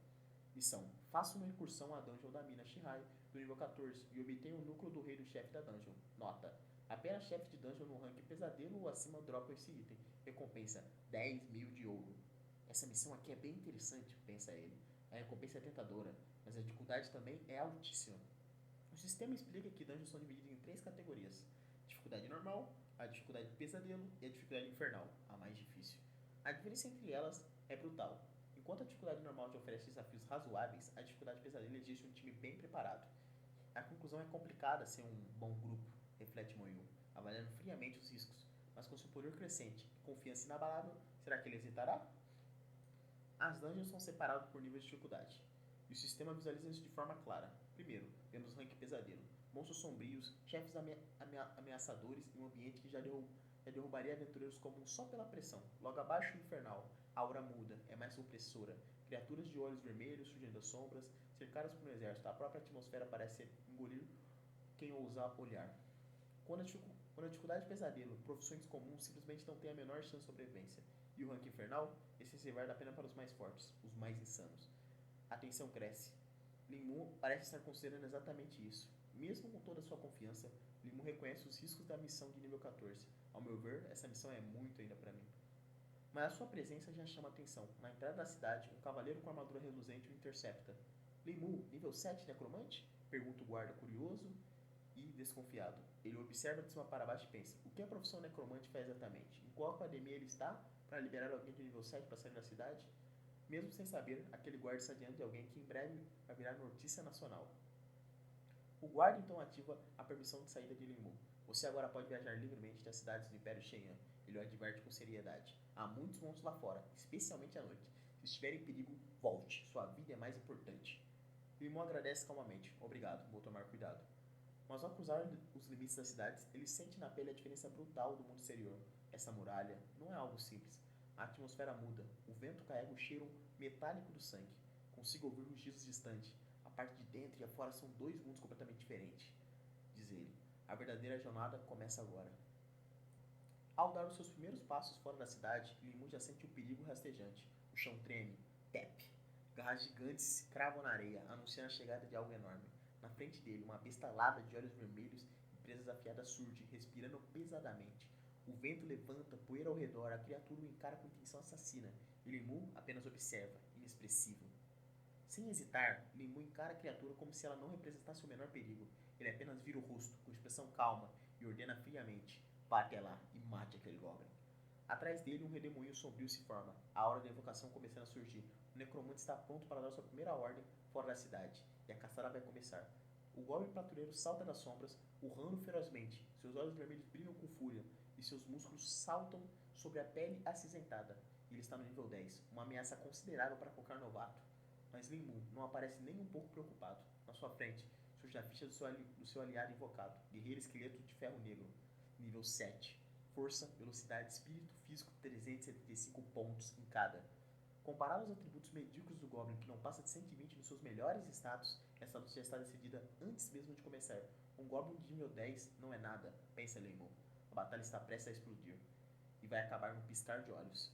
Missão: faça uma incursão à dungeon da mina Shihai do nível 14 e obtenha o núcleo do rei do chefe da dungeon. Nota: apenas chefe de dungeon no rank pesadelo ou acima dropam esse item. Recompensa 10.000 de ouro. Essa missão aqui é bem interessante, pensa ele. A recompensa é tentadora, mas a dificuldade também é altíssima. O sistema explica que dungeons são divididos em 3 categorias: dificuldade normal, a dificuldade pesadelo e a dificuldade infernal, a mais difícil. A diferença entre elas é brutal. Enquanto a dificuldade normal te oferece desafios razoáveis, a dificuldade pesadelo exige um time bem preparado. A conclusão é complicada sem um bom grupo, reflete Moyu, avaliando friamente os riscos, mas com seu poder crescente e confiança inabalável, será que ele hesitará? As dungeons são separadas por nível de dificuldade, e o sistema visualiza isso de forma clara. Primeiro, temos rank pesadelo, monstros sombrios, chefes ameaçadores e um ambiente que já derrubaria aventureiros comuns só pela pressão. Logo abaixo, o infernal, a aura muda, é mais opressora, criaturas de olhos vermelhos surgindo das sombras, cercadas por um exército, a própria atmosfera parece engolir quem ousar olhar. Quando a dificuldade de pesadelo, profissões comuns simplesmente não têm a menor chance de sobrevivência. E o rank infernal, esse se reserva apenas para os mais fortes, os mais insanos. A tensão cresce. Limu parece estar considerando exatamente isso. Mesmo com toda a sua confiança, Limu reconhece os riscos da missão de nível 14. Ao meu ver, essa missão é muito ainda para mim. Mas a sua presença já chama atenção. Na entrada da cidade, um cavaleiro com armadura reluzente o intercepta. Limu, nível 7 necromante? Pergunta o guarda curioso e desconfiado. Ele observa de cima para baixo e pensa: o que a profissão necromante faz exatamente? Em qual academia ele está para liberar alguém de nível 7 para sair da cidade? Mesmo sem saber, aquele guarda está diante de alguém que em breve vai virar notícia nacional. O guarda então ativa a permissão de saída de Limu. Você agora pode viajar livremente das cidades do Império Shenyan. Ele o adverte com seriedade. Há muitos monstros lá fora, especialmente à noite. Se estiver em perigo, volte. Sua vida é mais importante. Limu agradece calmamente. Obrigado, vou tomar cuidado. Mas ao cruzar os limites das cidades, ele sente na pele a diferença brutal do mundo exterior. Essa muralha não é algo simples. A atmosfera muda, o vento carrega o cheiro metálico do sangue. Consigo ouvir rugidos distantes. A parte de dentro e a fora são dois mundos completamente diferentes, diz ele. A verdadeira jornada começa agora. Ao dar os seus primeiros passos fora da cidade, Limu já sente o perigo rastejante. O chão treme. Tep! Garras gigantes se cravam na areia, anunciando a chegada de algo enorme. Na frente dele, uma besta alada de olhos vermelhos e presas afiadas surge, respirando pesadamente. O vento levanta poeira ao redor, a criatura o encara com intenção assassina. E Limu apenas observa, inexpressivo. Sem hesitar, Limu encara a criatura como se ela não representasse o menor perigo. Ele apenas vira o rosto, com expressão calma, e ordena friamente: vá até lá e mate aquele goblin. Atrás dele, um redemoinho sombrio se forma, a hora da invocação começando a surgir. O necromante está pronto para dar sua primeira ordem fora da cidade, e a caçada vai começar. O goblin patrulheiro salta das sombras, urrando ferozmente. Seus olhos vermelhos brilham com fúria, e seus músculos saltam sobre a pele acinzentada. Ele está no nível 10, uma ameaça considerável para qualquer novato. Mas Limu não aparece nem um pouco preocupado. Na sua frente, surge a ficha do seu aliado invocado, Guerreiro Esqueleto de Ferro Negro, nível 7. Força, velocidade, espírito, físico, 375 pontos em cada. Comparado aos atributos medíocres do Goblin, que não passa de 120 nos seus melhores status, essa luta já está decidida antes mesmo de começar. Um Goblin de nível 10 não é nada, pensa Limu. A batalha está prestes a explodir, e vai acabar num piscar de olhos.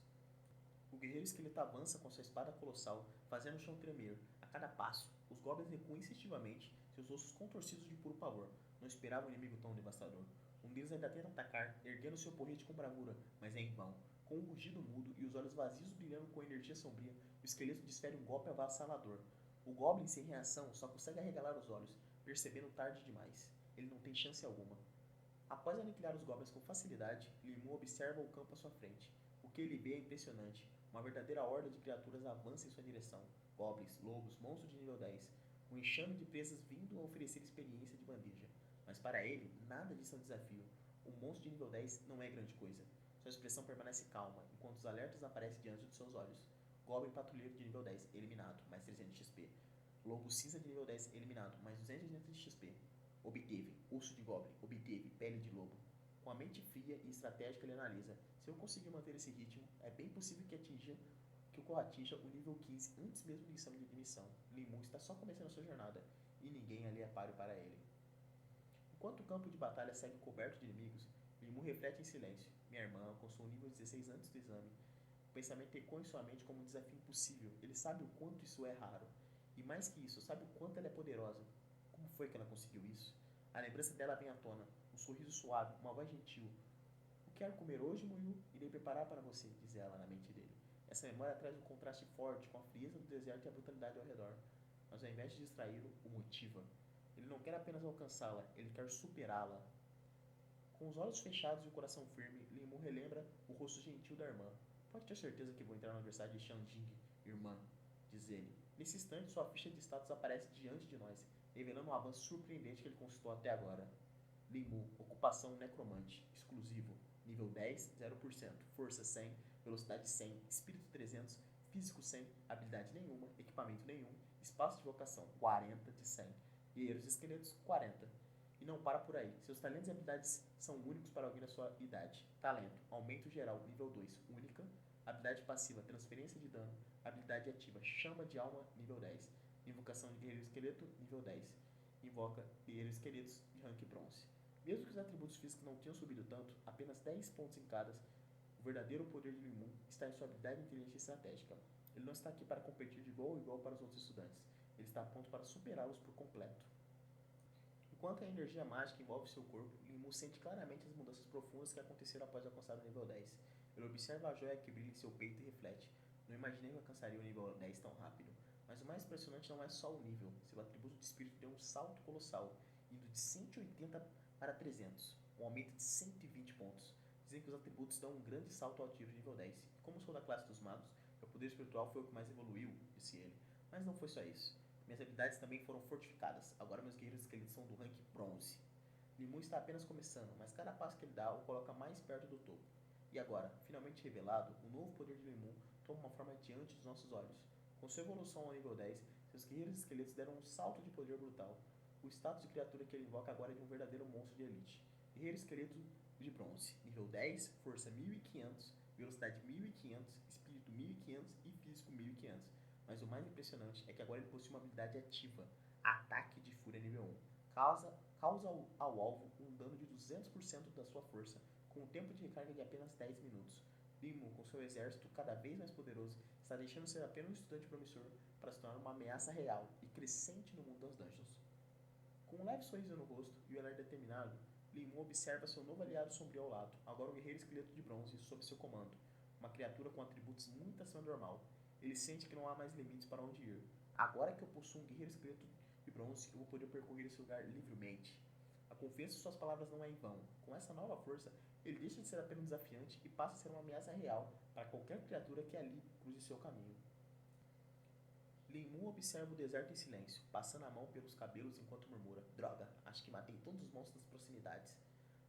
O guerreiro esqueleto avança com sua espada colossal, fazendo o chão tremer. A cada passo, os goblins recuam instintivamente, seus ossos contorcidos de puro pavor. Não esperavam um inimigo tão devastador. Um deles ainda tenta atacar, erguendo seu porrete com bravura, mas é em vão. Com um rugido mudo e os olhos vazios brilhando com energia sombria, o esqueleto desfere um golpe avassalador. O goblin, sem reação, só consegue arregalar os olhos, percebendo tarde demais. Ele não tem chance alguma. Após aniquilar os goblins com facilidade, Limu observa o campo à sua frente. O que ele vê é impressionante. Uma verdadeira horda de criaturas avança em sua direção. Goblins, lobos, monstros de nível 10. Um enxame de presas vindo a oferecer experiência de bandeja. Mas para ele, nada disso é um desafio. Um monstro de nível 10 não é grande coisa. Sua expressão permanece calma, enquanto os alertas aparecem diante de seus olhos. Goblin patrulheiro de nível 10, eliminado, mais 300 de XP. Lobo cinza de nível 10, eliminado, mais 280 de XP. Obteve osso de goblin, obteve pele de lobo. Com a mente fria e estratégica ele analisa: se eu conseguir manter esse ritmo, é bem possível que eu atinja o nível 15 antes mesmo do exame de admissão. Limu está só começando a sua jornada, e ninguém ali é páreo para ele. Enquanto o campo de batalha segue coberto de inimigos, Limu reflete em silêncio. Minha irmã alcançou o nível 16 antes do exame. pensamento ecoa em sua mente como um desafio impossível. Ele sabe o quanto isso é raro. E mais que isso, sabe o quanto ela é poderosa. Como foi que ela conseguiu isso? A lembrança dela vem à tona. Um sorriso suave, uma voz gentil. O que quero comer hoje, Muyu? Irei preparar para você, diz ela na mente dele. Essa memória traz um contraste forte com a frieza do deserto e a brutalidade ao redor. Mas ao invés de distraí-lo, o motiva. Ele não quer apenas alcançá-la, ele quer superá-la. Com os olhos fechados e o coração firme, Limu relembra o rosto gentil da irmã. Pode ter certeza que vou entrar no aniversário de Xianjing, irmã, diz ele. Nesse instante, sua ficha de status aparece diante de nós, revelando um avanço surpreendente que ele conquistou até agora. Limu, ocupação necromante, exclusivo, nível 10, 0%, força 100, velocidade 100, espírito 300, físico 100, habilidade nenhuma, equipamento nenhum, espaço de vocação 40 de 100, guerreiros esqueletos 40. E não para por aí. Seus talentos e habilidades são únicos para alguém da sua idade. Talento, aumento geral, nível 2, única. Habilidade passiva, transferência de dano. Habilidade ativa, chama de alma, nível 10. Invocação de guerreiro esqueleto, nível 10. Invoca guerreiros esqueletos de rank bronze. Mesmo que os atributos físicos não tenham subido tanto, apenas 10 pontos em cada, o verdadeiro poder de Limu está em sua habilidade inteligente e estratégica. Ele não está aqui para competir de igual a igual para os outros estudantes. Ele está a ponto para superá-los por completo. Enquanto a energia mágica envolve seu corpo, Limu sente claramente as mudanças profundas que aconteceram após alcançar o nível 10. Ele observa a joia que brilha em seu peito e reflete. Não imaginei que alcançaria o nível 10 tão rápido. Mas o mais impressionante não é só o nível. Seu atributo de espírito deu um salto colossal, indo de 180 para 300, um aumento de 120 pontos. Dizem que os atributos dão um grande salto ao tiro de nível 10. E como sou da classe dos magos, meu poder espiritual foi o que mais evoluiu, disse ele. Mas não foi só isso. Minhas habilidades também foram fortificadas. Agora meus guerreiros esqueletos são do rank bronze. Limu está apenas começando, mas cada passo que ele dá o coloca mais perto do topo. E agora, finalmente revelado, o novo poder de Limu toma uma forma diante dos nossos olhos. Com sua evolução ao nível 10, seus guerreiros esqueletos deram um salto de poder brutal. O status de criatura que ele invoca agora é de um verdadeiro monstro de elite. Guerreiro esqueleto de bronze, nível 10, força 1500, velocidade 1500, espírito 1500 e físico 1500. Mas o mais impressionante é que agora ele possui uma habilidade ativa, Ataque de Fúria nível 1. Causa ao alvo um dano de 200% da sua força, com um tempo de recarga de apenas 10 minutos. Limu, com seu exército cada vez mais poderoso, está deixando de ser apenas um estudante promissor para se tornar uma ameaça real e crescente no mundo das dungeons. Com um leve sorriso no rosto e o olhar determinado, Limu observa seu novo aliado sombrio ao lado, agora um guerreiro esqueleto de bronze sob seu comando, uma criatura com atributos muito acima do normal. Ele sente que não há mais limites para onde ir. Agora que eu possuo um guerreiro esqueleto de bronze, eu vou poder percorrer esse lugar livremente. A confiança em suas palavras não é em vão. Com essa nova força, ele deixa de ser apenas um desafiante e passa a ser uma ameaça real para qualquer criatura que ali cruze seu caminho. Limu observa o deserto em silêncio, passando a mão pelos cabelos enquanto murmura: Droga, acho que matei todos os monstros nas proximidades.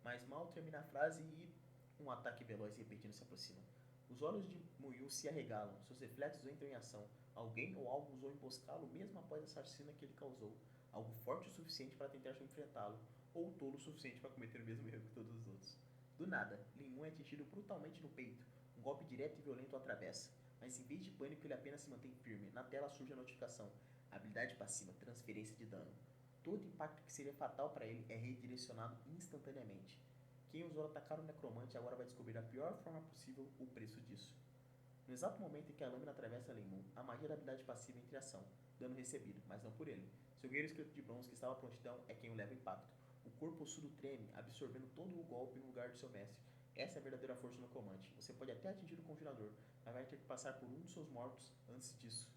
Mas mal termina a frase e um ataque veloz e repentino se aproxima. Os olhos de Muyu se arregalam, seus reflexos entram em ação. Alguém ou algo usou emboscá-lo mesmo após a chacina que ele causou. Algo forte o suficiente para tentar enfrentá-lo, ou tolo o suficiente para cometer o mesmo erro que todos os outros. Do nada, Limu é atingido brutalmente no peito. Um golpe direto e violento o atravessa. Mas em vez de pânico, ele apenas se mantém firme. Na tela surge a notificação. Habilidade passiva, transferência de dano. Todo impacto que seria fatal para ele é redirecionado instantaneamente. Quem ousou atacar o necromante agora vai descobrir da pior forma possível o preço disso. No exato momento em que a lâmina atravessa Limu, a magia da habilidade passiva entra em ação, dano recebido, mas não por ele. Seu guerreiro esqueleto de bronze que estava à prontidão é quem o leva ao impacto. O corpo ossudo treme, absorvendo todo o golpe no lugar do seu mestre. Essa é a verdadeira força do necromante. Você pode até atingir o congelador, mas vai ter que passar por um dos seus mortos antes disso.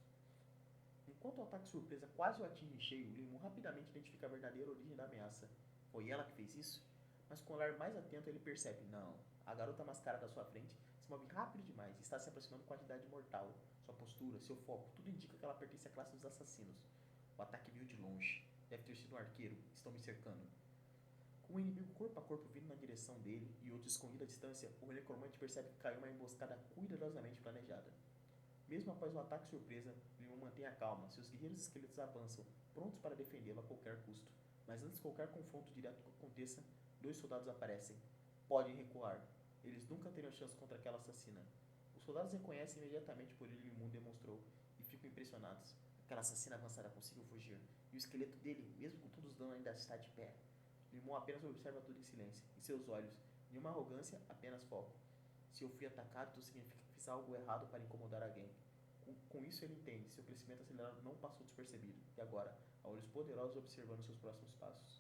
Enquanto o ataque surpresa quase o atinge em cheio, Limu rapidamente identifica a verdadeira origem da ameaça. Foi ela que fez isso? Mas com o olhar mais atento ele percebe, não. A garota mascarada à sua frente se move rápido demais e está se aproximando com agilidade mortal. Sua postura, seu foco, tudo indica que ela pertence à classe dos assassinos. O ataque veio de longe. Deve ter sido um arqueiro. Estão me cercando. Com o inimigo corpo a corpo vindo na direção dele e outro escondido à distância, o necromante percebe que caiu uma emboscada cuidadosamente planejada. Mesmo após o ataque surpresa, Leon mantém a calma. Seus guerreiros esqueletos avançam, prontos para defendê-lo a qualquer custo. Mas antes de qualquer confronto direto aconteça, dois soldados aparecem. Podem recuar. Eles nunca teriam chance contra aquela assassina. Os soldados reconhecem imediatamente o poder que Limu demonstrou e ficam impressionados. Aquela assassina avançada conseguiu fugir, e o esqueleto dele, mesmo com todos os danos, ainda está de pé. Limu apenas observa tudo em silêncio, em seus olhos, nenhuma arrogância, apenas foco. Se eu fui atacado, então significa que fiz algo errado para incomodar alguém. Com isso ele entende, seu crescimento acelerado não passou despercebido. E agora, há olhos poderosos observando seus próximos passos.